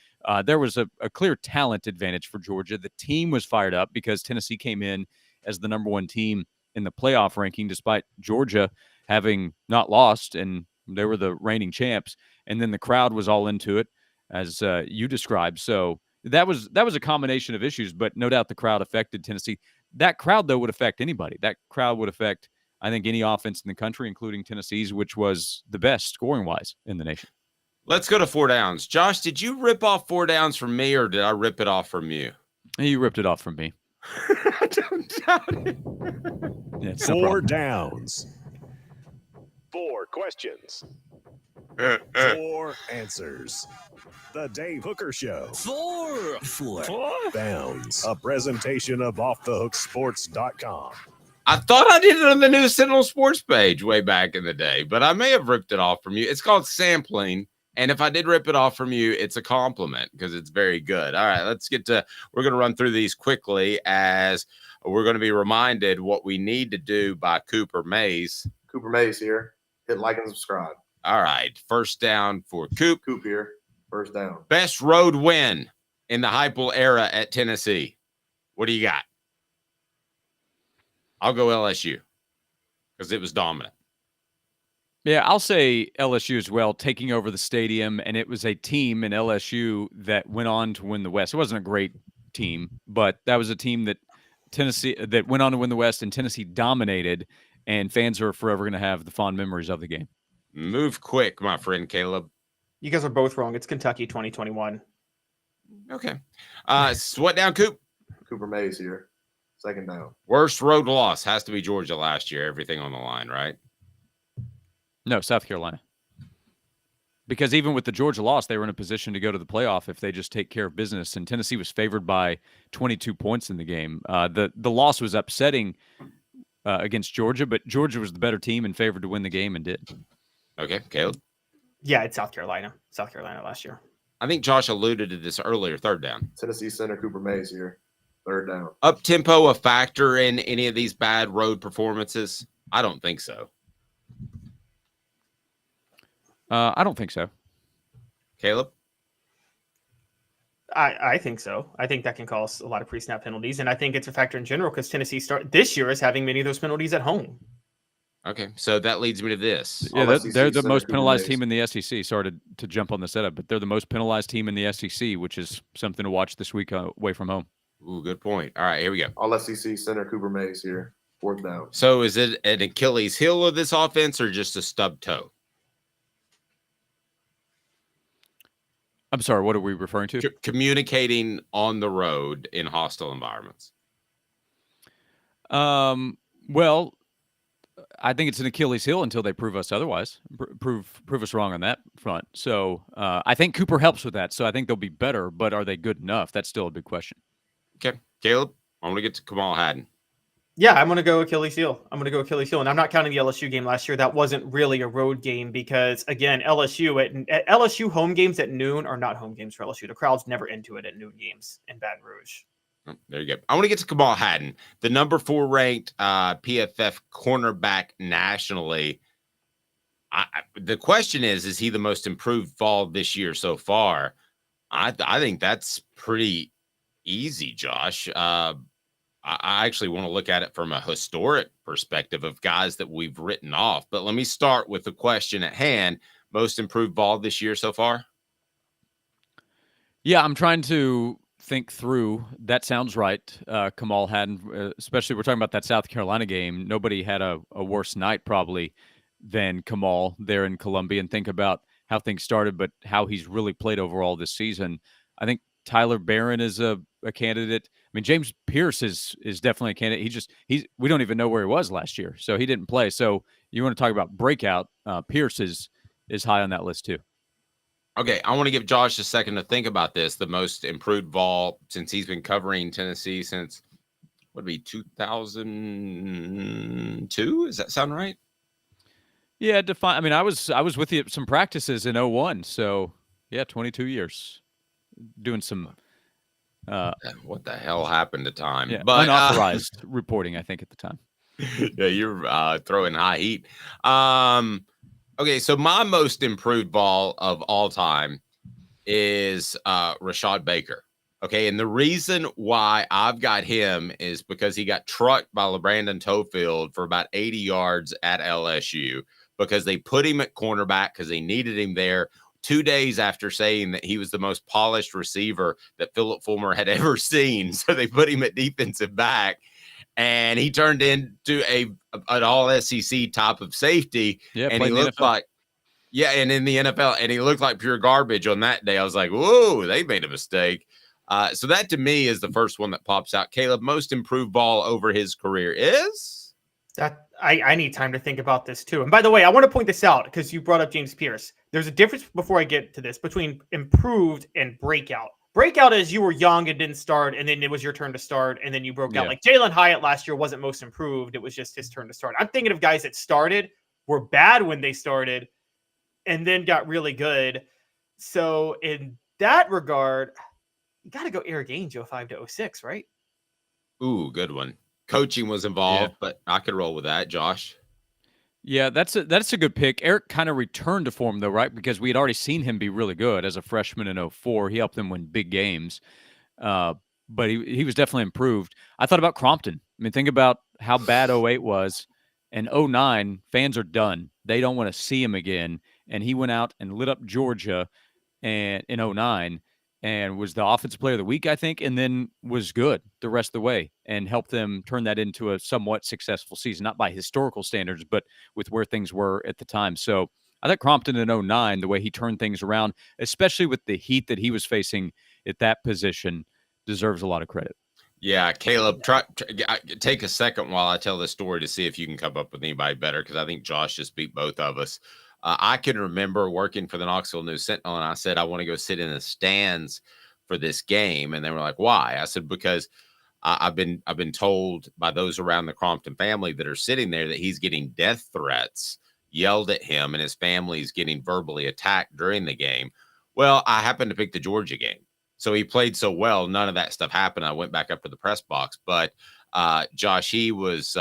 there was a clear talent advantage for Georgia. The team was fired up because Tennessee came in as the number one team in the playoff ranking, despite Georgia having not lost, and they were the reigning champs. And then the crowd was all into it, as you described. So that was a combination of issues, but no doubt the crowd affected Tennessee. That crowd, though, would affect anybody. That crowd would affect, I think, any offense in the country, including Tennessee's, which was the best scoring-wise in the nation. Let's go to 4 downs. Josh, did you rip off 4 downs from me, or did I rip it off from you? You ripped it off from me. I don't doubt it. Yeah, 4 downs. 4 questions. 4 answers. The Dave Hooker Show. 4 downs. A presentation of offthehooksports.com. I thought I did it on the new Sentinel Sports page way back in the day, but I may have ripped it off from you. It's called sampling. And if I did rip it off from you, it's a compliment because it's very good. All right, we're going to run through these quickly as we're going to be reminded what we need to do by Cooper Mays. Cooper Mays here. Hit like and subscribe. All right, first down for Coop. Coop here. First down. Best road win in the Heupel era at Tennessee. What do you got? I'll go LSU because it was dominant. Yeah, I'll say LSU as well, taking over the stadium, and it was a team in LSU that went on to win the West. It wasn't a great team, but that was a team that went on to win the West, and Tennessee dominated, and fans are forever going to have the fond memories of the game. Move quick, my friend Caleb. You guys are both wrong. It's Kentucky 2021. Okay. What down, Coop? Cooper Mays here. Second down. Worst road loss has to be Georgia last year. Everything on the line, right? No, South Carolina. Because even with the Georgia loss, they were in a position to go to the playoff if they just take care of business. And Tennessee was favored by 22 points in the game. The loss was upsetting against Georgia, but Georgia was the better team and favored to win the game and did. Okay, Caleb? Yeah, it's South Carolina. South Carolina last year. I think Josh alluded to this earlier. Third down. Tennessee center Cooper Mays here. Third down. Up-tempo a factor in any of these bad road performances? I don't think so. I don't think so. Caleb? I think so. I think that can cause a lot of pre-snap penalties, and I think it's a factor in general because Tennessee this year is having many of those penalties at home. Okay, so that leads me to this. Yeah, they're the most penalized team in the SEC. Sorry to jump on the setup, but they're the most penalized team in the SEC, which is something to watch this week away from home. Ooh, good point. All right, here we go. All SEC center Cooper Mays here. Fourth down. So is it an Achilles heel of this offense or just a stub toe? I'm sorry, what are we referring to? Communicating on the road in hostile environments. Well, I think it's an Achilles heel until they prove us otherwise. Prove us wrong on that front. So I think Cooper helps with that. So I think they'll be better, but are they good enough? That's still a big question. Okay, Caleb, I want to get to Kamal Hadden. Yeah, I'm going to go Achilles heel. And I'm not counting the LSU game last year. That wasn't really a road game because, again, LSU at LSU home games at noon are not home games for LSU. The crowd's never into it at noon games in Baton Rouge. Oh, there you go. I want to get to Kamal Hadden, the number 4 ranked PFF cornerback nationally. The question is he the most improved Vol this year so far? I think that's pretty easy, Josh. I actually want to look at it from a historic perspective of guys that we've written off. But let me start with the question at hand. Most improved Vol this year so far? Yeah, I'm trying to think through. That sounds right. Kamal Hadden, especially we're talking about that South Carolina game. Nobody had a worse night probably than Kamal there in Columbia, and think about how things started, but how he's really played overall this season. I think Tyler Barron is a candidate. I mean, James Pierce is definitely a candidate. We don't even know where he was last year, so he didn't play. So you want to talk about breakout? Pierce is high on that list too. Okay, I want to give Josh a second to think about this. The most improved Vol since he's been covering Tennessee since would be 2002. Does that sound right? Yeah, I mean, I was with you at some practices in 2001. So yeah, 22 years doing some. What the hell happened to time? Yeah, but unauthorized reporting, I think, at the time. Yeah, you're throwing high heat. Okay, so my most improved Vol of all time is Rashad Baker. Okay, and the reason why I've got him is because he got trucked by LeBrandon Tofield for about 80 yards at LSU because they put him at cornerback because they needed him there. 2 days after saying that he was the most polished receiver that Philip Fulmer had ever seen. So they put him at defensive back, and he turned into an all-SEC type of safety. Yeah, and he looked like, and in the NFL, and he looked like pure garbage on that day. I was like, whoa, they made a mistake. So that to me is the first one that pops out. Caleb, most improved Ball over his career is? That I need time to think about this too. And by the way, I want to point this out because you brought up James Pierce. There's a difference before I get to this between improved and breakout. Breakout is you were young and didn't start, and then it was your turn to start, and then you broke out. Like Jalen Hyatt last year wasn't most improved. It was just his turn to start. I'm thinking of guys that started, were bad when they started, and then got really good. So in that regard, you got to go Eric Ainge 05 to 06, right? Ooh, good one. Coaching was involved, but I could roll with that. Josh? Yeah, that's a good pick. Eric kind of returned to form though, right? Because we had already seen him be really good as a freshman in 04. He helped them win big games. But he was definitely improved. I thought about Crompton. I mean, think about how bad 08 was. And 09, fans are done. They don't want to see him again. And he went out and lit up Georgia and in 09 and was the offensive player of the week, I think, and then was good the rest of the way and helped them turn that into a somewhat successful season, not by historical standards, but with where things were at the time. So I thought Crompton in 09, the way he turned things around, especially with the heat that he was facing at that position, deserves a lot of credit. Yeah, Caleb, take a second while I tell this story to see if you can come up with anybody better, because I think Josh just beat both of us. I can remember working for the Knoxville News Sentinel, and I said, I want to go sit in the stands for this game. And they were like, why? I said, because I've been told by those around the Crompton family that are sitting there that he's getting death threats yelled at him and his family is getting verbally attacked during the game. Well, I happened to pick the Georgia game. So he played so well, none of that stuff happened. I went back up to the press box. But Josh, he was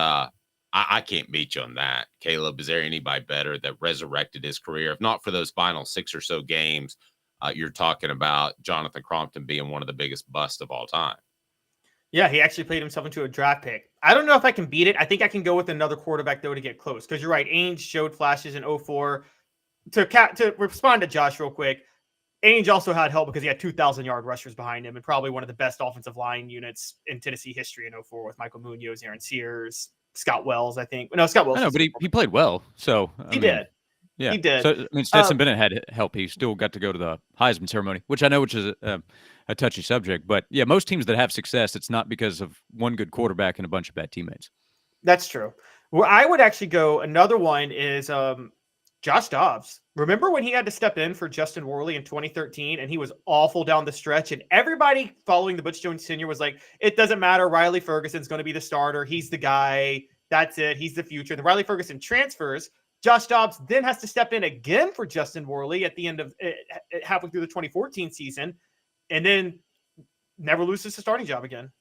I can't beat you on that. Caleb, is there anybody better that resurrected his career? If not for those final 6 or so games, you're talking about Jonathan Crompton being one of the biggest busts of all time. Yeah, he actually played himself into a draft pick. I don't know if I can beat it. I think I can go with another quarterback, though, to get close. Because you're right, Ainge showed flashes in 04. To respond to Josh real quick, Ainge also had help because he had 2,000-yard rushers behind him and probably one of the best offensive line units in Tennessee history in 04 with Michael Munoz, Aaron Sears, Scott Wells, I think. No, Scott Wells. I know, but he played well. So he did. Yeah, he did. So I mean, Stetson Bennett had help. He still got to go to the Heisman ceremony, which is a touchy subject. But yeah, most teams that have success, it's not because of one good quarterback and a bunch of bad teammates. That's true. Where I would actually go, another one is Josh Dobbs. Remember when he had to step in for Justin Worley in 2013 and he was awful down the stretch, and everybody following the Butch Jones Sr. was like, it doesn't matter. Riley Ferguson's going to be the starter. He's the guy. That's it. He's the future. The Riley Ferguson transfers. Josh Dobbs then has to step in again for Justin Worley at the end of halfway through the 2014 season, and then never loses his starting job again.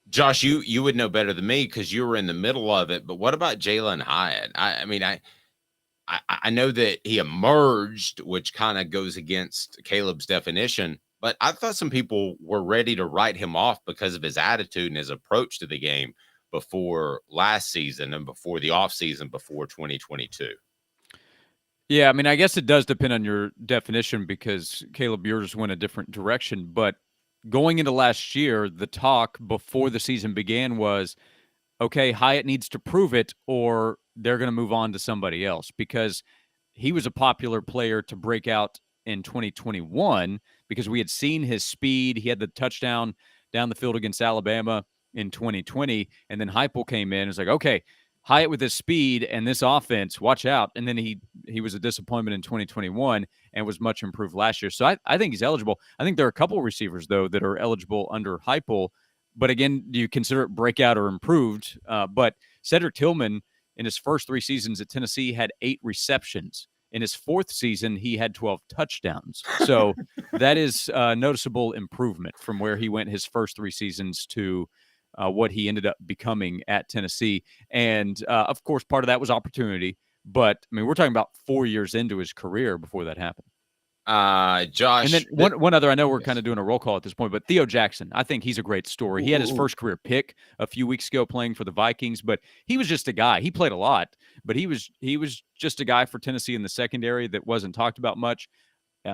Josh, you would know better than me because you were in the middle of it. But what about Jalen Hyatt? I know that he emerged, which kind of goes against Caleb's definition, but I thought some people were ready to write him off because of his attitude and his approach to the game before last season and before the offseason before 2022. Yeah, I mean, I guess it does depend on your definition because Caleb, yours went a different direction. But going into last year, the talk before the season began was, okay, Hyatt needs to prove it or they're going to move on to somebody else, because he was a popular player to break out in 2021 because we had seen his speed. He had the touchdown down the field against Alabama in 2020. And then Heupel came in and was like, okay, Hyatt with his speed and this offense, watch out. And then he was a disappointment in 2021 and was much improved last year. So I think he's eligible. I think there are a couple of receivers, though, that are eligible under Heupel. But again, do you consider it breakout or improved? But Cedric Tillman, in his first 3 seasons at Tennessee, had 8 receptions. In his 4th season, he had 12 touchdowns. So that is a noticeable improvement from where he went his first 3 seasons to what he ended up becoming at Tennessee. And, of course, part of that was opportunity. But, I mean, we're talking about 4 years into his career before that happened. Josh. And then one other, I know we're kind of doing a roll call at this point, but Theo Jackson, I think he's a great story. He had his first career pick a few weeks ago playing for the Vikings, but he was just a guy. He played a lot, but he was just a guy for Tennessee in the secondary that wasn't talked about much.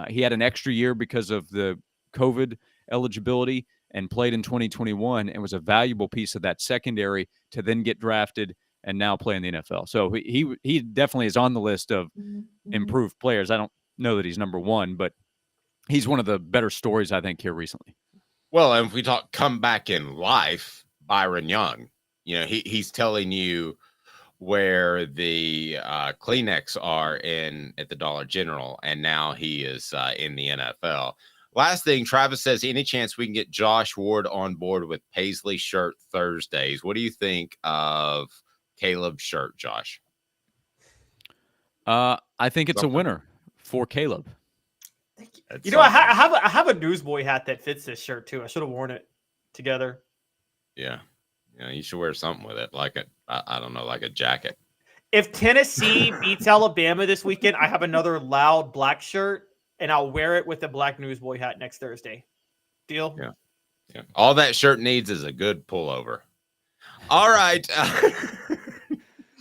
He had an extra year because of the COVID eligibility and played in 2021 and was a valuable piece of that secondary to then get drafted and now play in the NFL. So he definitely is on the list of improved players. I don't know that he's number 1, but he's one of the better stories, I think, here recently. Well, and if we talk come back in life, Byron Young, he's telling you where the Kleenex are at the Dollar General, and now he is in the NFL. Last thing, Travis says, any chance we can get Josh Ward on board with Paisley shirt Thursdays? What do you think of Caleb's shirt, Josh? I think it's a winner for Caleb. You know, I have a newsboy hat that fits this shirt too. I should have worn it together. Yeah. Yeah, you should wear something with it, like I don't know, like a jacket. If Tennessee beats Alabama this weekend, I have another loud black shirt, and I'll wear it with a black newsboy hat next Thursday. Deal? Yeah. Yeah. All that shirt needs is a good pullover. All right.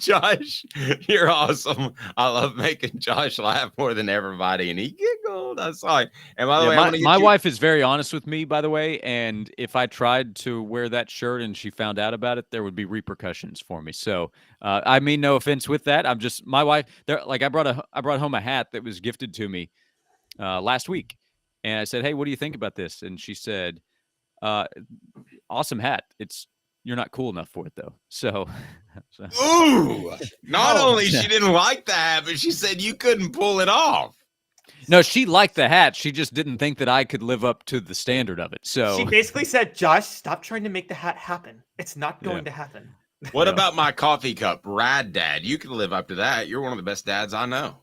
Josh, you're awesome. I love making Josh laugh more than everybody, and he giggled. I saw it. And by the way, my wife is very honest with me, by the way, and if I tried to wear that shirt and she found out about it, there would be repercussions for me. So, I mean, no offense with that. I'm just my wife. There, like I brought home a hat that was gifted to me last week, and I said, "Hey, what do you think about this?" And she said, "Awesome hat. You're not cool enough for it, though." So, ooh, not only she didn't like the hat, but she said you couldn't pull it off. No, she liked the hat. She just didn't think that I could live up to the standard of it. So she basically said, "Josh, stop trying to make the hat happen. It's not going to happen." What about my coffee cup, Rad Dad? You can live up to that. You're one of the best dads I know.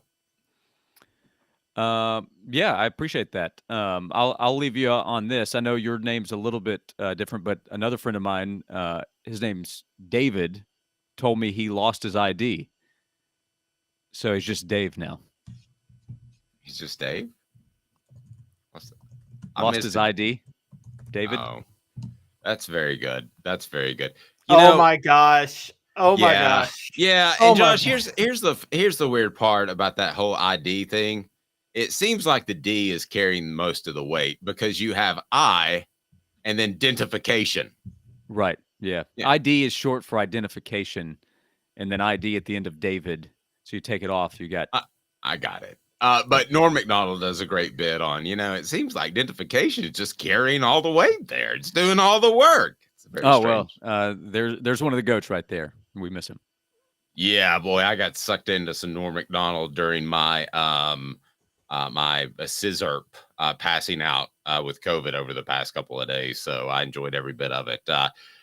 Yeah, I appreciate that. I'll leave you on this. I know your name's a little bit different, but another friend of mine, his name's David, told me he lost his ID. So he's just Dave now. He's just Dave? Lost his ID, David. Oh, that's very good. That's very good. My gosh. Oh my gosh. Yeah. And Josh, here's the weird part about that whole ID thing. It seems like the D is carrying most of the weight because you have I and then identification. Right. Yeah. ID is short for identification, and then ID at the end of David. So you take it off. You got. I got it. But Norm Macdonald does a great bit on, it seems like identification is just carrying all the weight there. It's doing all the work. It's very strange. Well, there's one of the goats right there. We miss him. Yeah, boy, I got sucked into some Norm Macdonald during my my scissor passing out with COVID over the past couple of days. So I enjoyed every bit of it.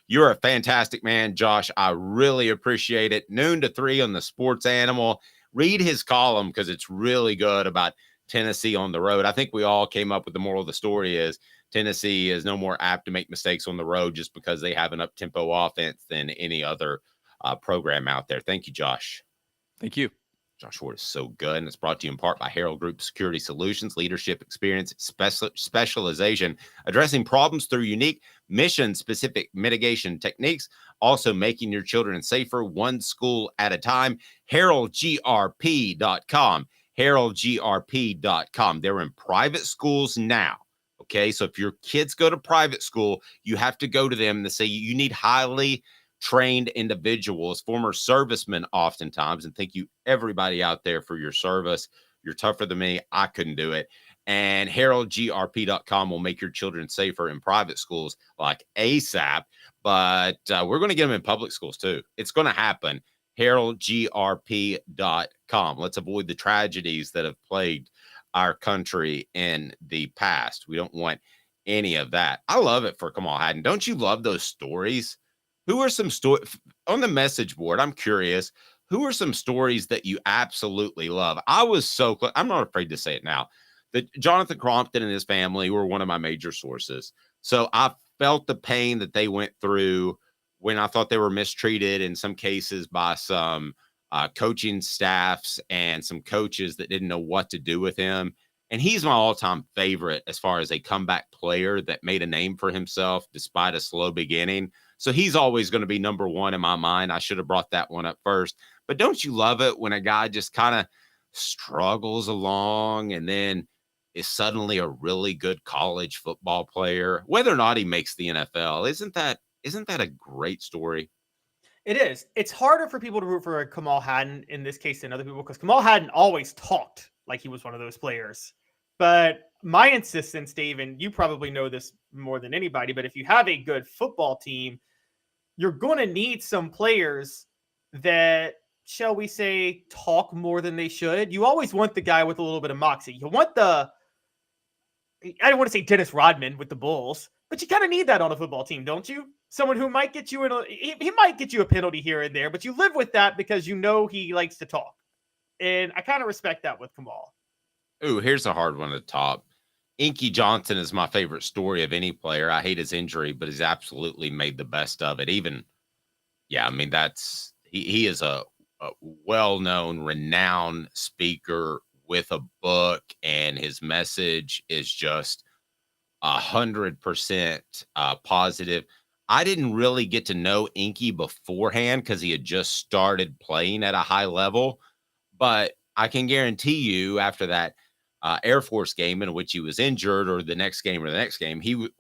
You're a fantastic man, Josh. I really appreciate it. Noon to 3 on the Sports Animal. Read his column because it's really good about Tennessee on the road. I think we all came up with the moral of the story is Tennessee is no more apt to make mistakes on the road just because they have an up-tempo offense than any other program out there. Thank you, Josh. Thank you. Josh Ward is so good, and it's brought to you in part by Herald Group Security Solutions, leadership experience, specialization, addressing problems through unique mission-specific mitigation techniques, also making your children safer one school at a time. HeraldGRP.com. HeraldGRP.com. They're in private schools now. Okay, so if your kids go to private school, you have to go to them and say you need highly trained individuals, former servicemen oftentimes, and thank you everybody out there for your service. You're tougher than me. I couldn't do it. And HeraldGRP.com will make your children safer in private schools like ASAP, but we're going to get them in public schools too. It's going to happen. HeraldGRP.com. Let's avoid the tragedies that have plagued our country in the past. We don't want any of that. I love it for Kamal Hadden. Don't you love those stories? Who are some stories on the message board? I'm curious. Who are some stories that you absolutely love? I was so close. I'm not afraid to say it now. That Jonathan Crompton and his family were one of my major sources. So I felt the pain that they went through when I thought they were mistreated in some cases by some coaching staffs and some coaches that didn't know what to do with him. And he's my all-time favorite as far as a comeback player that made a name for himself despite a slow beginning. So he's always going to be number one in my mind. I should have brought that one up first. But don't you love it when a guy just kind of struggles along and then is suddenly a really good college football player, whether or not he makes the NFL? Isn't that a great story? It is. It's harder for people to root for Kamal Hadden in this case than other people because Kamal Hadden always talked like he was one of those players. But my insistence, Dave, and you probably know this more than anybody, but if you have a good football team, you're going to need some players that, shall we say, talk more than they should. You always want the guy with a little bit of moxie. You want I don't want to say Dennis Rodman with the Bulls, but you kind of need that on a football team, don't you? Someone who might get you he might get you a penalty here and there, but you live with that because you know he likes to talk. And I kind of respect that with Kamal. Ooh, here's a hard one to top. Inky Johnson is my favorite story of any player. I hate his injury, but he's absolutely made the best of it. I mean, he is a well-known, renowned speaker with a book, and his message is just 100% positive. I didn't really get to know Inky beforehand because he had just started playing at a high level, but I can guarantee you after that Air Force game in which he was injured, or the next game,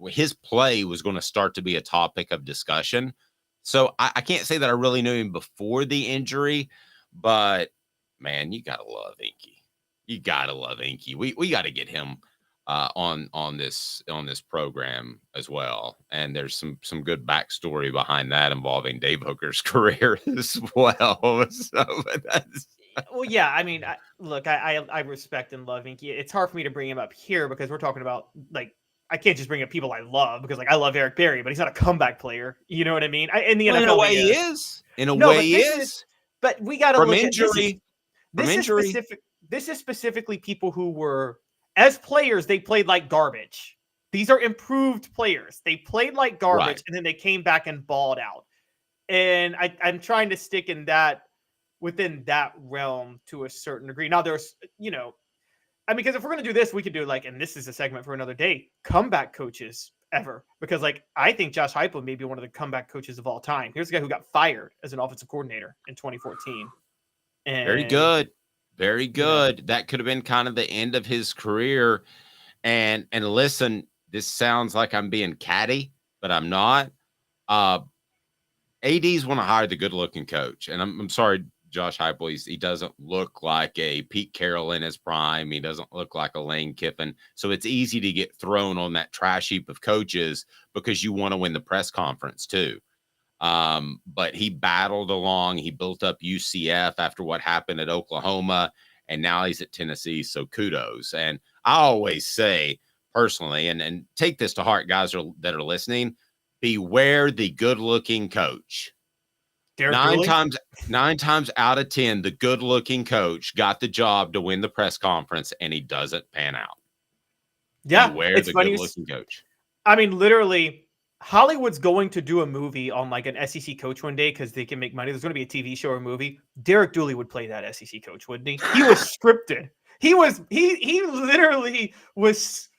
his play was going to start to be a topic of discussion. So I can't say that I really knew him before the injury, but man, you gotta love Inky. You gotta love Inky. We got to get him on this program as well. And there's some good backstory behind that involving Dave Hooker's career as well. So that's. Well, yeah, I mean, I respect and love Inky. It's hard for me to bring him up here because we're talking about, like, I can't just bring up people I love because, like, I love Eric Berry, but he's not a comeback player. You know what I mean? In the NFL, in a way, he is. In a way, he is. But we got to look at injury. This is specifically people who were, as players, they played like garbage. These are improved players. They played like garbage, right, and then they came back and balled out. And I'm trying to stick in that, within that realm to a certain degree. Now, there's, because if we're going to do this, we could do, like, and this is a segment for another day, comeback coaches ever. Because, like, I think Josh Heupel may be one of the comeback coaches of all time. Here's a guy who got fired as an offensive coordinator in 2014. And, very good. Very good. Yeah. That could have been kind of the end of his career. And listen, this sounds like I'm being catty, but I'm not. ADs want to hire the good-looking coach. And I'm sorry, Josh Heupel, he doesn't look like a Pete Carroll in his prime. He doesn't look like a Lane Kiffin. So it's easy to get thrown on that trash heap of coaches because you want to win the press conference too. But he battled along. He built up UCF after what happened at Oklahoma, and now he's at Tennessee. So kudos. And I always say personally, and take this to heart, guys that are listening, beware the good-looking coach. Nine times out of 10, the good-looking coach got the job to win the press conference, and he doesn't pan out. Yeah, beware the good-looking coach. I mean, literally, Hollywood's going to do a movie on, like, an SEC coach one day because they can make money. There's going to be a TV show or movie. Derek Dooley would play that SEC coach, wouldn't he? He was scripted. He literally was.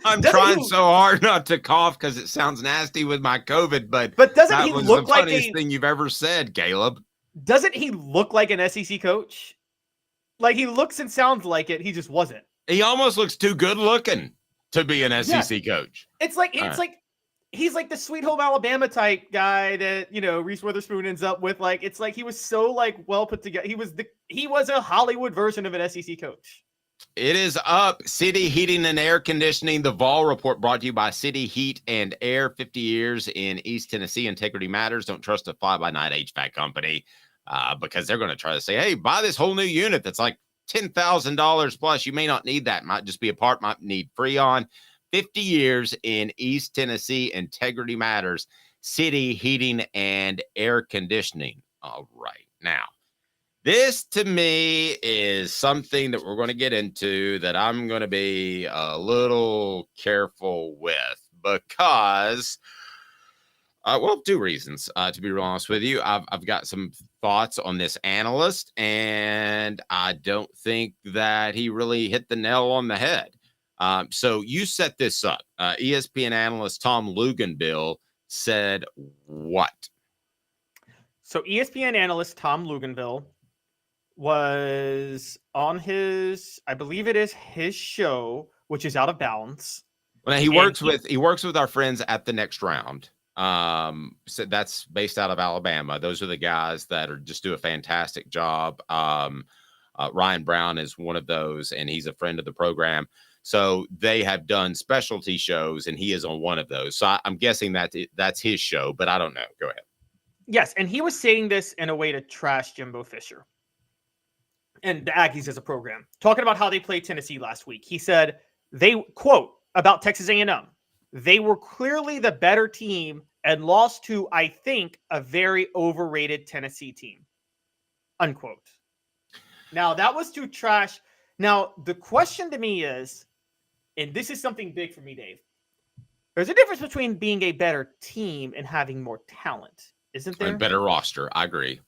I'm trying so hard not to cough because it sounds nasty with my COVID, but doesn't that he was look the like funniest thing you've ever said, Caleb? Doesn't he look like an SEC coach? Like, he looks and sounds like it. He just wasn't. He almost looks too good looking to be an SEC coach. It's like he's like the Sweet Home Alabama type guy that, Reese Witherspoon ends up with. Like, it's like he was so, like, well put together. He was a Hollywood version of an SEC coach. It is up. City Heating and Air Conditioning. The Vol Report brought to you by City Heat and Air. 50 years in East Tennessee. Integrity matters. Don't trust a fly-by-night HVAC company because they're going to try to say, hey, buy this whole new unit that's like $10,000 plus. You may not need that. Might just be a part. Might need Freon. 50 years in East Tennessee. Integrity matters. City Heating and Air Conditioning. All right. Now, this to me is something that we're going to get into that I'm going to be a little careful with because, two reasons, to be real honest with you. I've got some thoughts on this analyst, and I don't think that he really hit the nail on the head. So you set this up. ESPN analyst Tom Luginbill said what? So ESPN analyst Tom Luginbill was on I believe it is his show, which is Out of Bounds. Well, he works with our friends at The Next Round. So that's based out of Alabama. Those are the guys that just do a fantastic job. Ryan Brown is one of those, and he's a friend of the program. So they have done specialty shows, and he is on one of those. So I'm guessing that's his show, but I don't know. Go ahead. Yes, and he was saying this in a way to trash Jimbo Fisher and the Aggies as a program, talking about how they played Tennessee last week. He said they, quote, about Texas A&M, they were clearly the better team and lost to, I think, a very overrated Tennessee team, unquote. Now, that was too trash. Now, the question to me is, and this is something big for me, Dave. There's a difference between being a better team and having more talent, isn't there? A better roster. I agree.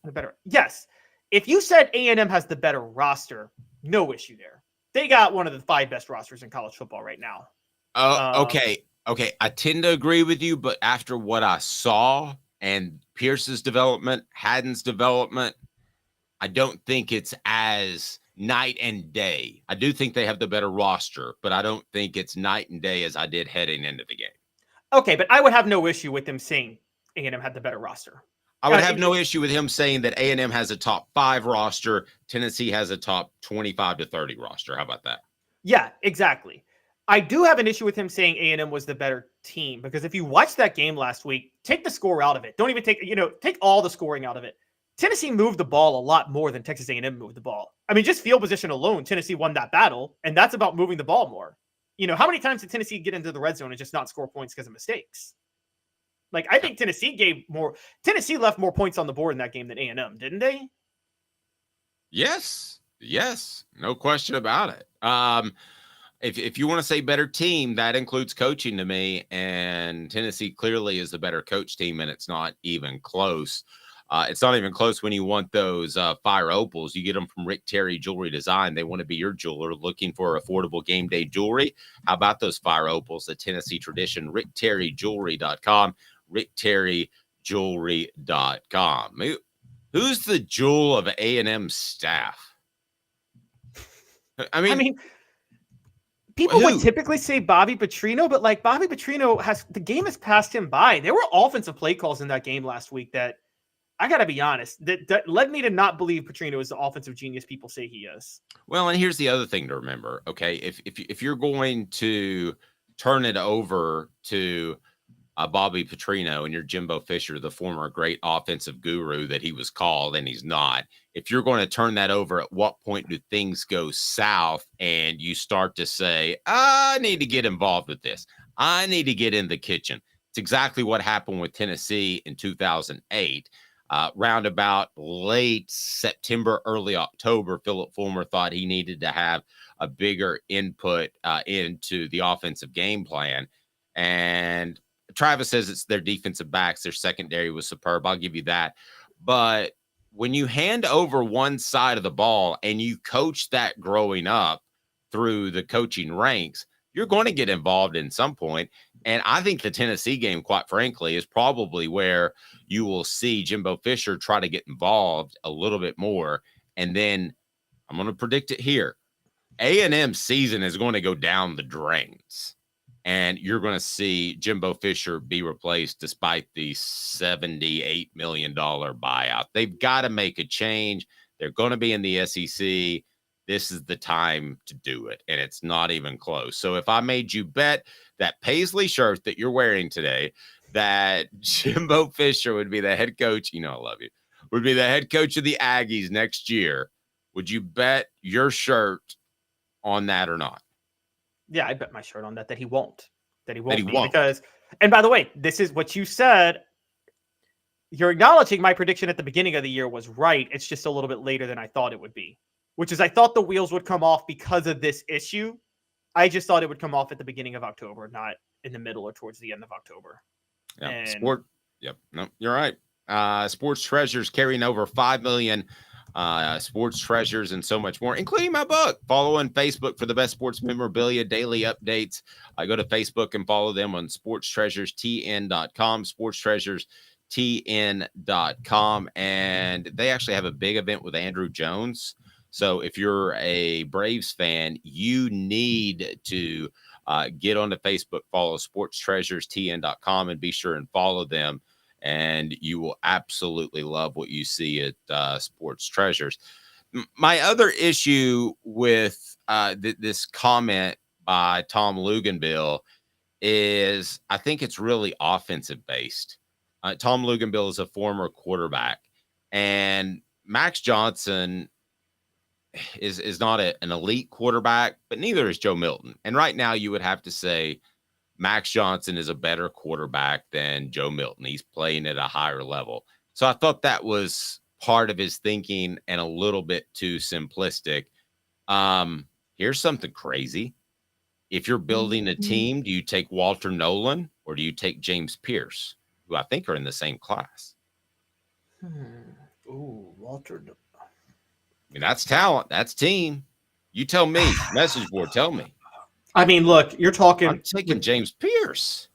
Yes. If you said A&M has the better roster, no issue there. They got one of the 5 best rosters in college football right now. Okay. I tend to agree with you, but after what I saw and Pierce's development, Hadden's development, I don't think it's as night and day. I do think they have the better roster, but I don't think it's night and day as I did heading into the game. Okay, but I would have no issue with them saying A&M had the better roster. I would have no issue with him saying that A&M has a top 5 roster, Tennessee has a top 25 to 30 roster. How about that? Yeah, exactly. I do have an issue with him saying A&M was the better team, because if you watched that game last week, take the score out of it. Don't even take all the scoring out of it. Tennessee moved the ball a lot more than Texas A&M moved the ball. I mean, just field position alone, Tennessee won that battle, and that's about moving the ball more. How many times did Tennessee get into the red zone and just not score points because of mistakes? Like, I think Tennessee left more points on the board in that game than A&M, didn't they? Yes, no question about it. If you want to say better team, that includes coaching to me, and Tennessee clearly is the better coach team, and it's not even close. It's not even close when you want those fire opals. You get them from Rick Terry Jewelry Design. They want to be your jeweler looking for affordable game day jewelry. How about those fire opals, the Tennessee tradition? RickTerryJewelry.com, RickTerryJewelry.com. Who's the jewel of A&M staff? I mean, people would typically say Bobby Petrino, but like Bobby Petrino the game has passed him by. There were offensive play calls in that game last week that, I got to be honest, that led me to not believe Petrino is the offensive genius people say he is. Well, and here's the other thing to remember, okay? If you're going to turn it over to Bobby Petrino and you're Jimbo Fisher, the former great offensive guru that he was called, and he's not, if you're going to turn that over, at what point do things go south and you start to say, I need to get involved with this. I need to get in the kitchen. It's exactly what happened with Tennessee in 2008. Roundabout late September, early October, Philip Fulmer thought he needed to have a bigger input into the offensive game plan. And Travis says it's their defensive backs. Their secondary was superb. I'll give you that. But when you hand over one side of the ball and you coach that growing up through the coaching ranks, you're going to get involved in some point. And I think the Tennessee game, quite frankly, is probably where you will see Jimbo Fisher try to get involved a little bit more. And then I'm going to predict it here. A&M season is going to go down the drains. And you're going to see Jimbo Fisher be replaced despite the $78 million buyout. They've got to make a change. They're going to be in the SEC. This is the time to do it, and it's not even close. So if I made you bet that Paisley shirt that you're wearing today, that Jimbo Fisher would be the head coach, I love you, would be the head coach of the Aggies next year, would you bet your shirt on that or not? Yeah, I bet my shirt on that he won't. That he won't. Because, and by the way, this is what you said. You're acknowledging my prediction at the beginning of the year was right. It's just a little bit later than I thought it would be. Which is, I thought the wheels would come off because of this issue. I just thought it would come off at the beginning of October, not in the middle or towards the end of October. Yeah, Yep. No, you're right. Sports Treasures carrying over 5 million sports treasures and so much more, including my book. Follow on Facebook for the best sports memorabilia, daily updates. I go to Facebook and follow them on sportstreasurestn.com, sportstreasurestn.com. And they actually have a big event with Andrew Jones. So if you're a Braves fan, you need to get onto Facebook, follow sportstreasurestn.com, and be sure and follow them. And you will absolutely love what you see at Sports Treasures. My other issue with this comment by Tom Luginbill is I think it's really offensive based. Tom Luginbill is a former quarterback, and Max Johnson is not an elite quarterback, but neither is Joe Milton. And right now you would have to say Max Johnson is a better quarterback than Joe Milton. He's playing at a higher level. So I thought that was part of his thinking and a little bit too simplistic. Here's something crazy. If you're building a team, do you take Walter Nolan or do you take James Pierce, who I think are in the same class? Ooh, Walter. I mean, that's talent. That's team. You tell me. Message board, tell me. I mean, look, you're talking. I'm taking James Pierce.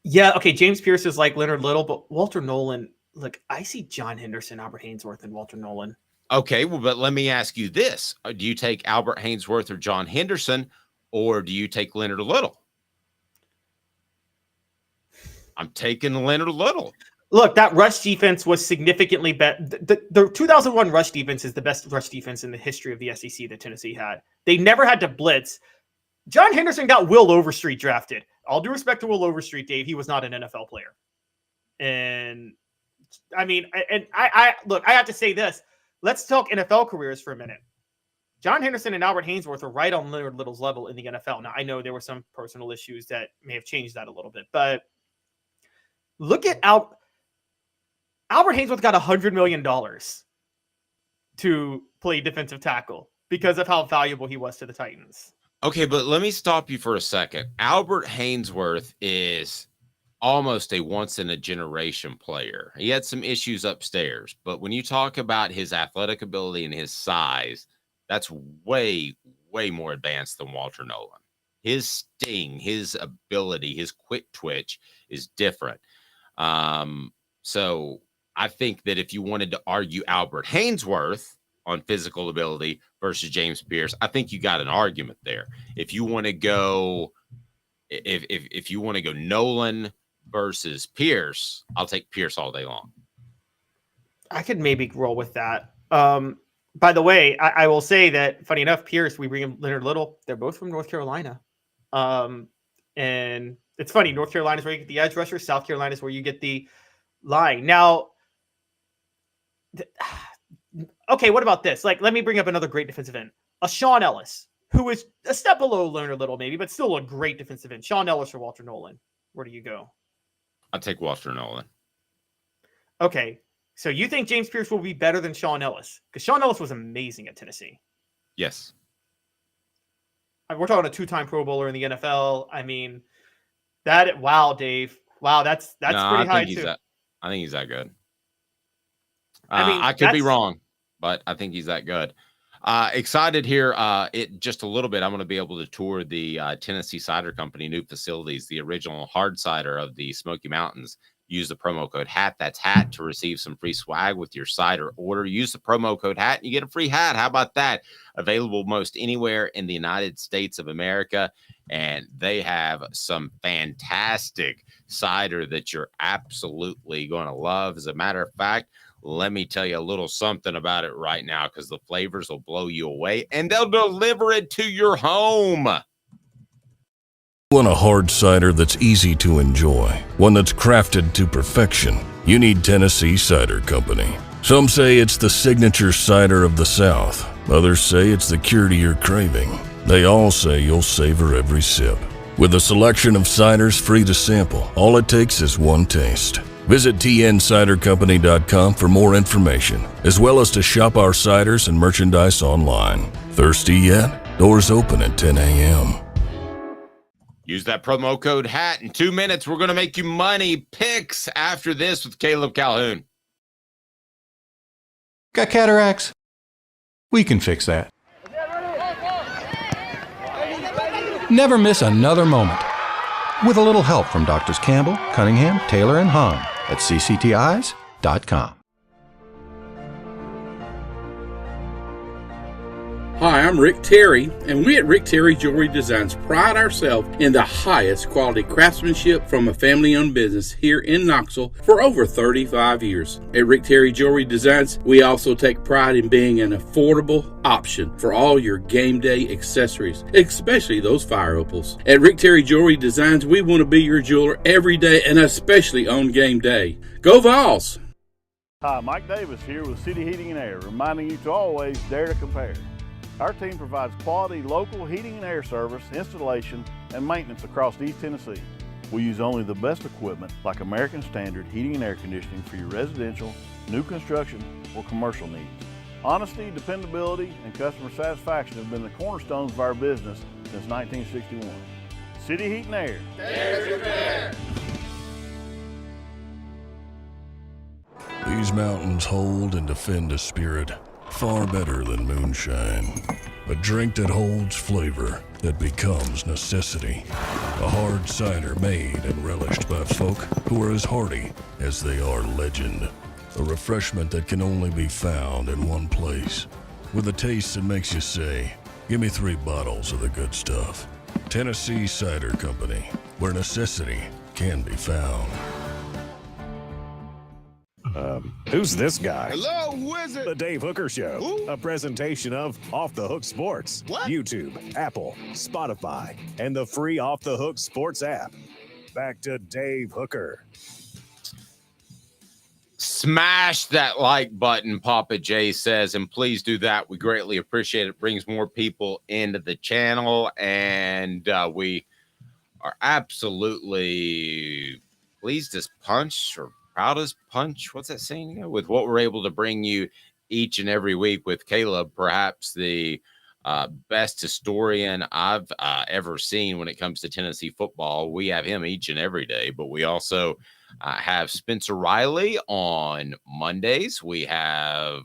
Yeah, okay. James Pierce is like Leonard Little, but Walter Nolan. Look, I see John Henderson, Albert Haynesworth, and Walter Nolan. Okay, well, but let me ask you this: do you take Albert Haynesworth or John Henderson, or do you take Leonard Little? I'm taking Leonard Little. Look, that rush defense was significantly better. The 2001 rush defense is the best rush defense in the history of the SEC that Tennessee had. They never had to blitz. John Henderson got Will Overstreet drafted. All due respect to Will Overstreet, Dave, he was not an NFL player. And I mean, I look, I have to say this. Let's talk NFL careers for a minute. John Henderson and Albert Haynesworth are right on Leonard Little's level in the NFL. Now, I know there were some personal issues that may have changed that a little bit, but look at Albert Haynesworth got $100 million to play defensive tackle because of how valuable he was to the Titans. Okay, but let me stop you for a second. Albert Haynesworth is almost a once-in-a-generation player. He had some issues upstairs, but when you talk about his athletic ability and his size, that's way, way more advanced than Walter Nolan. His sting, his ability, his quick twitch is different. So I think that if you wanted to argue Albert Haynesworth on physical ability versus James Pierce, I think you got an argument there. If you want to go, if you want to go Nolan versus Pierce, I'll take Pierce all day long. I could maybe roll with that. By the way, I will say that, funny enough, Pierce, we bring in Leonard Little. They're both from North Carolina. And it's funny, North Carolina is where you get the edge rusher. South Carolina is where you get the line. Now, okay, what about this? Like, let me bring up another great defensive end. Sean Ellis, who is a step below Leonard Little maybe, but still a great defensive end. Sean Ellis or Walter Nolan? Where do you go? I'll take Walter Nolan. Okay, so you think James Pierce will be better than Sean Ellis? Because Sean Ellis was amazing at Tennessee. Yes. We're talking a two-time Pro Bowler in the NFL. I mean, wow, Dave. Wow, that's pretty high too. I think he's that good. I mean, I could be wrong, but I think he's that good. Excited here. Just a little bit. I'm going to be able to tour the Tennessee Cider Company new facilities, the original hard cider of the Smoky Mountains. Use the promo code HAT. That's HAT to receive some free swag with your cider order. Use the promo code HAT and you get a free hat. How about that? Available most anywhere in the United States of America. And they have some fantastic cider that you're absolutely going to love. As a matter of fact, let me tell you a little something about it right now because the flavors will blow you away and they'll deliver it to your home. Want a hard cider that's easy to enjoy, one that's crafted to perfection? You need Tennessee Cider Company. Some say it's the signature cider of the South. Others say it's the cure to your craving. They all say you'll savor every sip. With a selection of ciders free to sample, all it takes is one taste. Visit tncidercompany.com for more information, as well as to shop our ciders and merchandise online. Thirsty yet? Doors open at 10 a.m. Use that promo code HAT. In 2 minutes, we're going to make you money picks after this with Caleb Calhoun. Got cataracts? We can fix that. Never miss another moment. With a little help from Doctors Campbell, Cunningham, Taylor, and Hahn at cctis.com. Hi, I'm Rick Terry, and we at Rick Terry Jewelry Designs pride ourselves in the highest quality craftsmanship from a family-owned business here in Knoxville for over 35 years. At Rick Terry Jewelry Designs, we also take pride in being an affordable option for all your game day accessories, especially those fire opals. At Rick Terry Jewelry Designs, we want to be your jeweler every day and especially on game day. Go Vols! Hi, Mike Davis here with City Heating and Air, reminding you to always dare to compare. Our team provides quality local heating and air service, installation, and maintenance across East Tennessee. We use only the best equipment like American Standard heating and air conditioning for your residential, new construction, or commercial needs. Honesty, dependability, and customer satisfaction have been the cornerstones of our business since 1961. City Heat and Air. There's your bear. These mountains hold and defend a spirit far better than moonshine. A drink that holds flavor, that becomes necessity. A hard cider made and relished by folk who are as hearty as they are legend. A refreshment that can only be found in one place. With a taste that makes you say, give me 3 bottles of the good stuff. Tennessee Cider Company, where necessity can be found. Who's this guy? Hello, who is it? The Dave Hooker Show, Who? a presentation of Off the Hook Sports. What? YouTube, Apple, Spotify, and the free Off the Hook Sports app. Back to Dave Hooker. Smash that like button, Papa J says, and please do that. We greatly appreciate it. It brings more people into the channel, and we are absolutely pleased as punch, or proud as punch. What's that saying? With what we're able to bring you each and every week with Caleb, perhaps the best historian I've ever seen when it comes to Tennessee football. We have him each and every day, but we also have Spencer Riley on Mondays. We have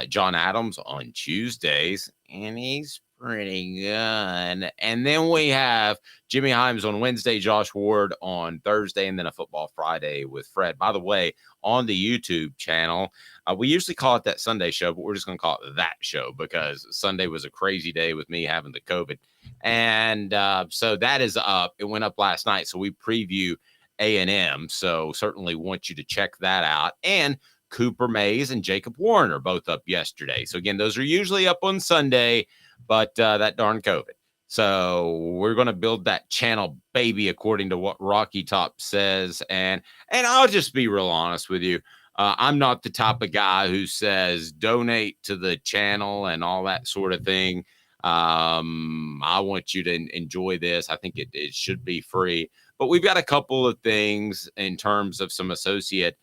John Adams on Tuesdays, and he's pretty good. And then we have Jimmy Himes on Wednesday, Josh Ward on Thursday, and then a Football Friday with Fred. By the way, on the YouTube channel, we usually call it that Sunday show, but we're just going to call it that show because Sunday was a crazy day with me having the COVID. And so that is up. It went up last night, so we preview A&M. So certainly want you to check that out. And Cooper Mays and Jacob Warren are both up yesterday. So again, those are usually up on Sunday, but that darn COVID. So we're going to build that channel, baby, according to what Rocky Top says. And I'll just be real honest with you. I'm not the type of guy who says donate to the channel and all that sort of thing. I want you to enjoy this. I think it should be free. But we've got a couple of things in terms of some affiliate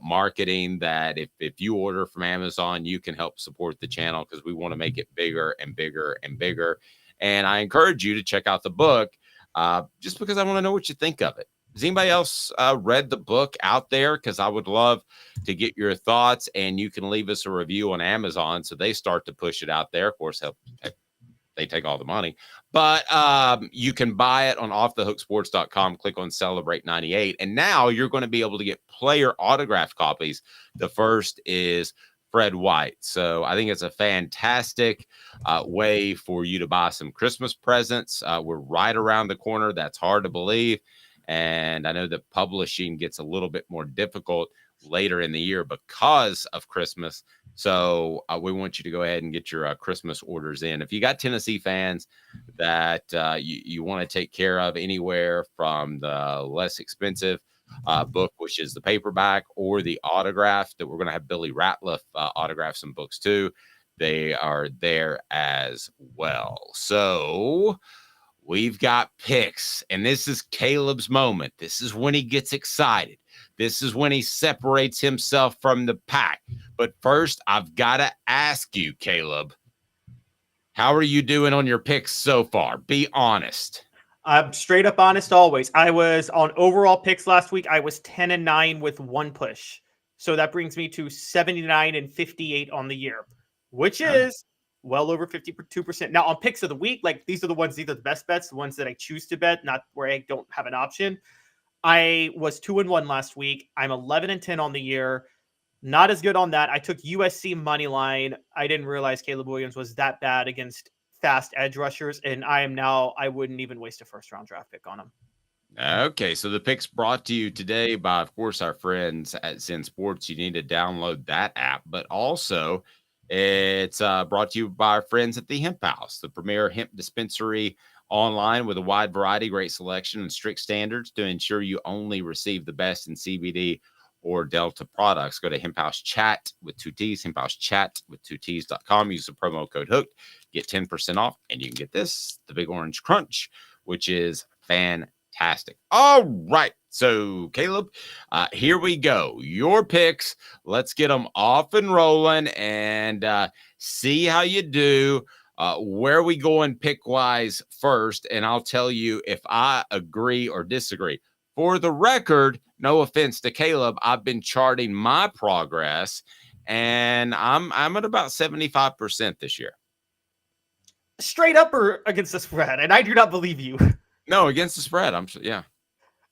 marketing that if you order from Amazon, you can help support the channel because we want to make it bigger and bigger and bigger. And I encourage you to check out the book just because I want to know what you think of it. Has anybody else read the book out there? Because I would love to get your thoughts, and you can leave us a review on Amazon so they start to push it out there. Of course, they take all the money, but you can buy it on offthehooksports.com. Click on Celebrate 98. And now you're going to be able to get player autograph copies. The first is Fred White. So I think it's a fantastic way for you to buy some Christmas presents. We're right around the corner. That's hard to believe. And I know that publishing gets a little bit more difficult later in the year because of Christmas. So we want you to go ahead and get your Christmas orders in. If you got Tennessee fans that you want to take care of, anywhere from the less expensive book, which is the paperback, or the autograph that we're going to have Billy Ratliff autograph some books too, they are there as well. So we've got picks, and this is Caleb's moment. This is when he gets excited. This is when he separates himself from the pack. But first, I've got to ask you, Caleb, how are you doing on your picks so far? Be honest. I'm straight up honest always. I was on overall picks last week. I was 10-9 with one push. So that brings me to 79-58 on the year, which is well over 52%. Now on picks of the week, like these are the best bets, the ones that I choose to bet, not where I don't have an option. I was 2-1 last week. I'm 11-10 on the year. Not as good on that. I took USC money line. I didn't realize Caleb Williams was that bad against fast edge rushers, and I wouldn't even waste a first round draft pick on him. Okay, so the picks brought to you today by, of course, our friends at Zen Sports. You need to download that app, but also it's brought to you by our friends at the Hemp House, the premier hemp dispensary online with a wide variety, great selection, and strict standards to ensure you only receive the best in CBD or Delta products. Go to Hemp House Chat with 2 T's, Hemp House Chat with 2 T's.com. Use the promo code HOOKED, get 10% off, and you can get this, the Big Orange Crunch, which is fantastic. fantastic. All right. So, Caleb, here we go. Your picks. Let's get them off and rolling and see how you do. Where are we going pick-wise first? And I'll tell you if I agree or disagree. For the record, no offense to Caleb, I've been charting my progress, and I'm at about 75% this year. Straight up or against the spread? And I do not believe you. No, against the spread. Yeah.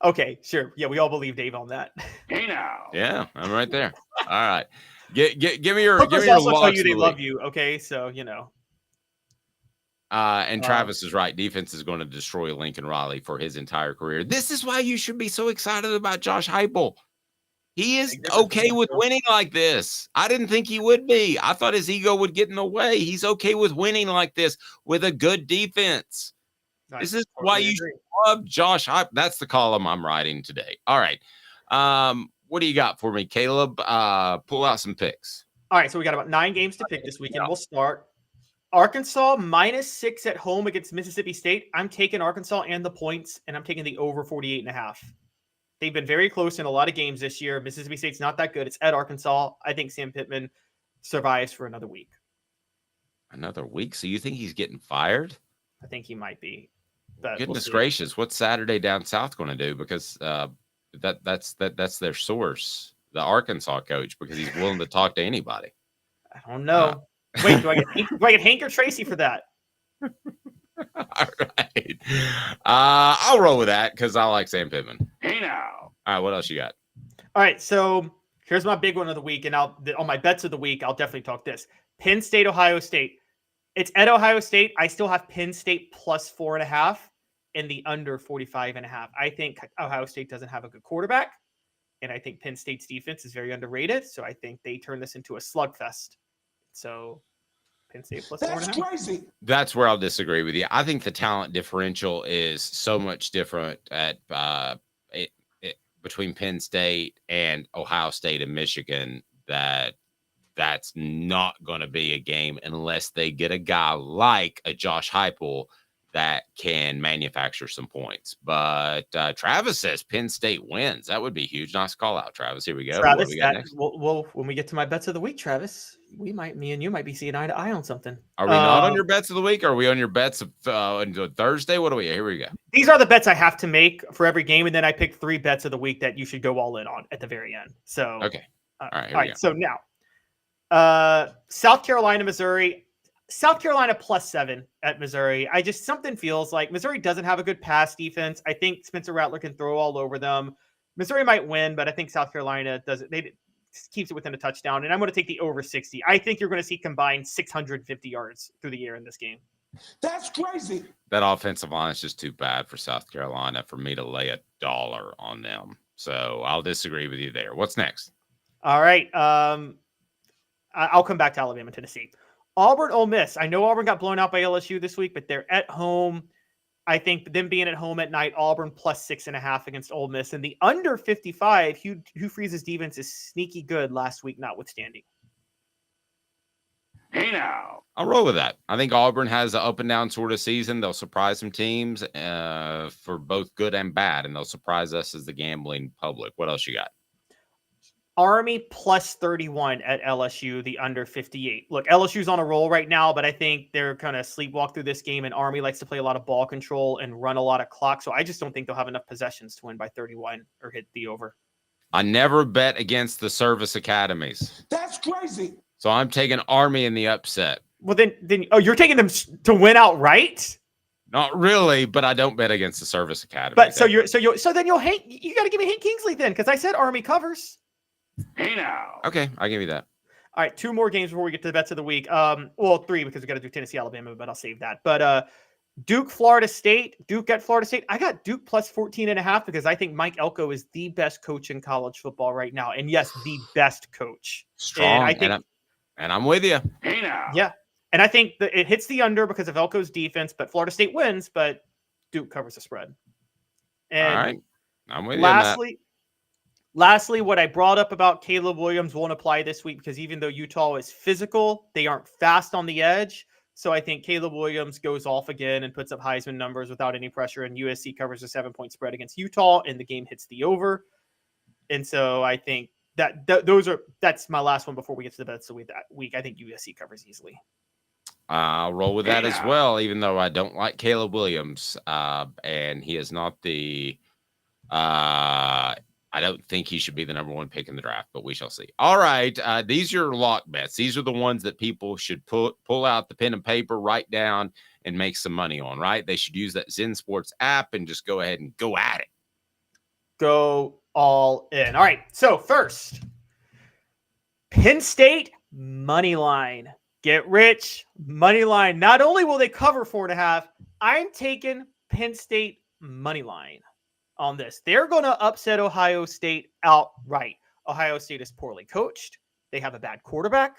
Okay, sure. Yeah, we all believe Dave on that. Hey now. Yeah, I'm right there. All right. Give me your Hookers give me your also tell locks you they of the love week. you. Okay, so you know. And Travis is right. Defense is going to destroy Lincoln Riley for his entire career. This is why you should be so excited about Josh Heupel. He is okay with winning like this. I didn't think he would be. I thought his ego would get in the way. He's okay with winning like this with a good defense. This is why you should love Josh Heupel. That's the column I'm writing today. All right. What do you got for me, Caleb? Pull out some picks. All right, so we got about 9 games to pick this weekend. We'll start. Arkansas -6 at home against Mississippi State. I'm taking Arkansas and the points, and I'm taking the over 48.5. They've been very close in a lot of games this year. Mississippi State's not that good. It's at Arkansas. I think Sam Pittman survives for another week. Another week? So you think he's getting fired? I think he might be. But Goodness gracious, what's Saturday down south going to do? Because that's their source, the Arkansas coach, because he's willing to talk to anybody. I don't know. Wait, do I get Hank or Tracy for that? All right. I'll roll with that because I like Sam Pittman. Hey now. All right, what else you got? All right, so here's my big one of the week, and on my bets of the week, I'll definitely talk this. Penn State, Ohio State. It's at Ohio State. I still have Penn State +4.5 and the under 45.5. I think Ohio State doesn't have a good quarterback, and I think Penn State's defense is very underrated. So I think they turn this into a slugfest. So Penn State +4.5. That's crazy. That's where I'll disagree with you. I think the talent differential is so much different at between Penn State and Ohio State and Michigan that's not going to be a game unless they get a guy like a Josh Heupel that can manufacture some points. But Travis says Penn State wins. That would be huge. Nice call out, Travis. Here we go. Travis, What we got next? well, when we get to my bets of the week, Travis, me and you might be seeing eye to eye on something. Are we not on your bets of the week? Or are we on your bets of Thursday? What are we? Here we go. These are the bets I have to make for every game, and then I pick 3 bets of the week that you should go all in on at the very end. So okay, all right. All right. So now, South Carolina, Missouri. South Carolina +7 at Missouri. Something feels like Missouri doesn't have a good pass defense. I think Spencer Rattler can throw all over them. Missouri might win, but I think South Carolina doesn't. They keeps it within a touchdown, and I'm going to take the over 60. I think you're going to see combined 650 yards through the air in this game. That's crazy. That offensive line is just too bad for South Carolina for me to lay $1 on them. So I'll disagree with you there. What's next? All right. I'll come back to Alabama, Tennessee. Auburn, Ole Miss. I know Auburn got blown out by LSU this week, but they're at home. I think them being at home at night, Auburn +6.5 against Ole Miss. And the under 55, Hugh Freeze's defense is sneaky good last week, notwithstanding. Hey now. I'll roll with that. I think Auburn has an up and down sort of season. They'll surprise some teams for both good and bad, and they'll surprise us as the gambling public. What else you got? Army +31 at LSU, the under 58. Look, LSU's on a roll right now, but I think they're kind of sleepwalk through this game, and Army likes to play a lot of ball control and run a lot of clock. So I just don't think they'll have enough possessions to win by 31 or hit the over. I never bet against the service academies. That's crazy. So I'm taking Army in the upset. Well, then you're taking them to win outright? Not really, but I don't bet against the service academy. But so then you'll hate. You got to give me Hank Kingsley then, because I said Army covers. Hey now. Okay, I'll give you that. All right, 2 more games before we get to the bets of the week. Well, 3 because we got to do Tennessee, Alabama, but I'll save that. But Duke, Florida State. Duke at Florida State. I got Duke +14.5 because I think Mike Elko is the best coach in college football right now, and yes, the best coach. Strong, and I'm with you. Hey now. Yeah, and I think that it hits the under because of Elko's defense, but Florida State wins, but Duke covers the spread. And all right, I'm with you. Lastly, what I brought up about Caleb Williams won't apply this week because even though Utah is physical, they aren't fast on the edge. So I think Caleb Williams goes off again and puts up Heisman numbers without any pressure, and USC covers a 7-point spread against Utah, and the game hits the over. And so I think that's my last one before we get to the bets of that week. I think USC covers easily. I'll roll with that as well, even though I don't like Caleb Williams, and he is not the. I don't think he should be the number one pick in the draft, but we shall see. All right, these are your lock bets. These are the ones that people should pull out the pen and paper, write down, and make some money on. Right? They should use that Zen Sports app and just go ahead and go at it. Go all in. All right. So first, Penn State money line. Get rich money line. Not only will they cover 4.5, I'm taking Penn State money line on this. They're going to upset Ohio State outright. Ohio State is poorly coached. They have a bad quarterback.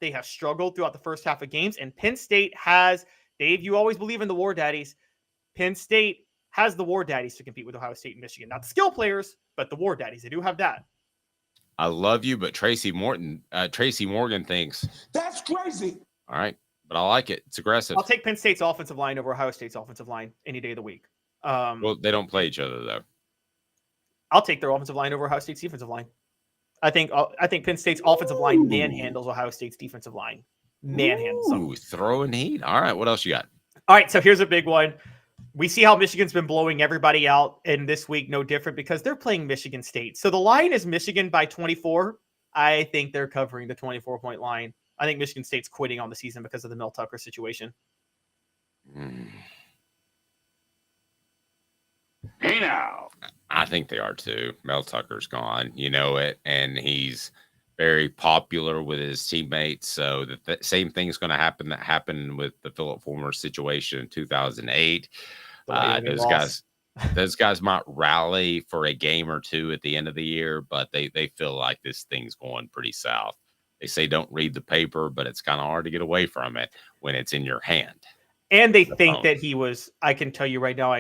They have struggled throughout the first half of games. And Penn State has, Dave, you always believe in the War Daddies. Penn State has the War Daddies to compete with Ohio State and Michigan. Not the skill players, but the War Daddies. They do have that. I love you, but Tracy Morgan thinks That's crazy. All right, but I like it. It's aggressive. I'll take Penn State's offensive line over Ohio State's offensive line any day of the week. Well, they don't play each other though. I'll take their offensive line over Ohio State's defensive line. I think Penn State's offensive line manhandles Ohio State's defensive line. Manhandles them. Ooh, throwing heat. All right, what else you got? All right, so here's a big one. We see how Michigan's been blowing everybody out, and this week no different because they're playing Michigan State. So the line is Michigan by 24. I think they're covering the 24-point line. I think Michigan State's quitting on the season because of the Mel Tucker situation. Hey now. I think they are too. Mel Tucker's gone. You know it, and he's very popular with his teammates. So the same thing's going to happen that happened with the Philip Fulmer situation in 2008. Those guys might rally for a game or two at the end of the year, but they feel like this thing's going pretty south. They say don't read the paper, but it's kind of hard to get away from it when it's in your hand. And they think that he was, I can tell you right now,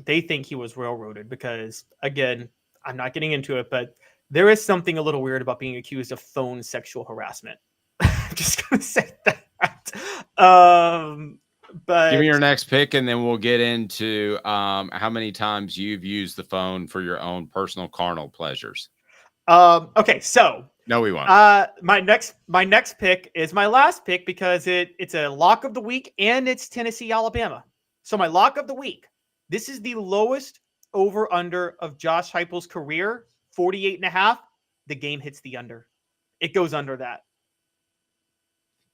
they think he was railroaded because, again, I'm not getting into it, but there is something a little weird about being accused of phone sexual harassment. I'm just going to say that. But give me your next pick, and then we'll get into how many times you've used the phone for your own personal carnal pleasures. Okay, so no, we won't. My next pick is my last pick because it's a lock of the week and it's Tennessee, Alabama. So my lock of the week. This is the lowest over under of Josh Heupel's career, 48.5. The game hits the under. It goes under that.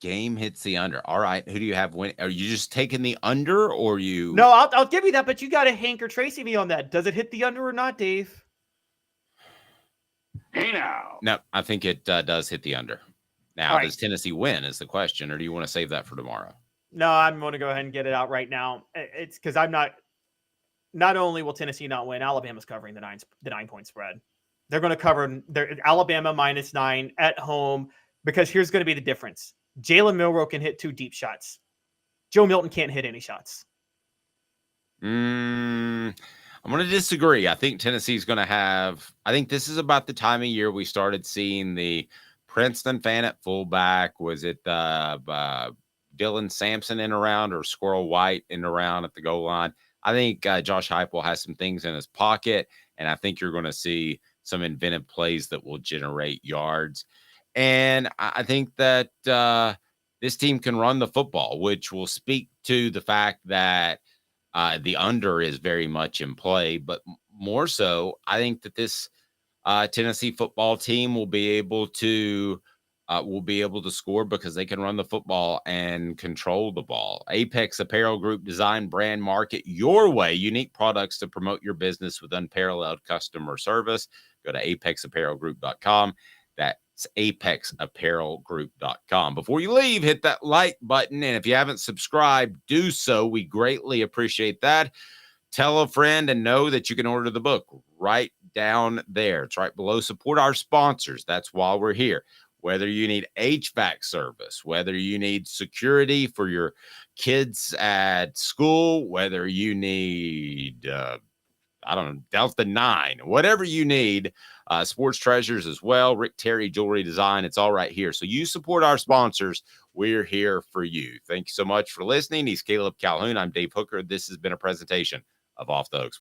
Game hits the under. All right. Who do you have win? Are you just taking the under or you? No, I'll give you that, but you got to Hank Tracy me on that. Does it hit the under or not, Dave? Hey now. No, I think it does hit the under. Now, does Tennessee win is the question, or do you want to save that for tomorrow? No, I'm going to go ahead and get it out right now. It's because I'm not only will Tennessee not win, Alabama's covering the 9-point spread. They're going to cover Alabama -9 at home because here's going to be the difference. Jalen Milroe can hit 2 deep shots. Joe Milton can't hit any shots. I'm going to disagree. I think Tennessee's going to have – I think this is about the time of year we started seeing the Princeton fan at fullback. Was it Dylan Sampson in around or Squirrel White in around at the goal line? I think Josh Heupel has some things in his pocket, and I think you're going to see some inventive plays that will generate yards. And I think that this team can run the football, which will speak to the fact that the under is very much in play. But more so, I think that this Tennessee football team will be able to score because they can run the football and control the ball. Apex Apparel Group design, brand, market your way. Unique products to promote your business with unparalleled customer service. Go to apexapparelgroup.com. That's apexapparelgroup.com. Before you leave, hit that like button. And if you haven't subscribed, do so. We greatly appreciate that. Tell a friend and know that you can order the book right down there. It's right below. Support our sponsors. That's why we're here. Whether you need HVAC service, whether you need security for your kids at school, whether you need I don't know, Delta 9, whatever you need. Sports Treasures as well. Rick Terry Jewelry Design. It's all right here. So you support our sponsors. We're here for you. Thank you so much for listening. He's Caleb Calhoun. I'm Dave Hooker. This has been a presentation of Off the Hooks.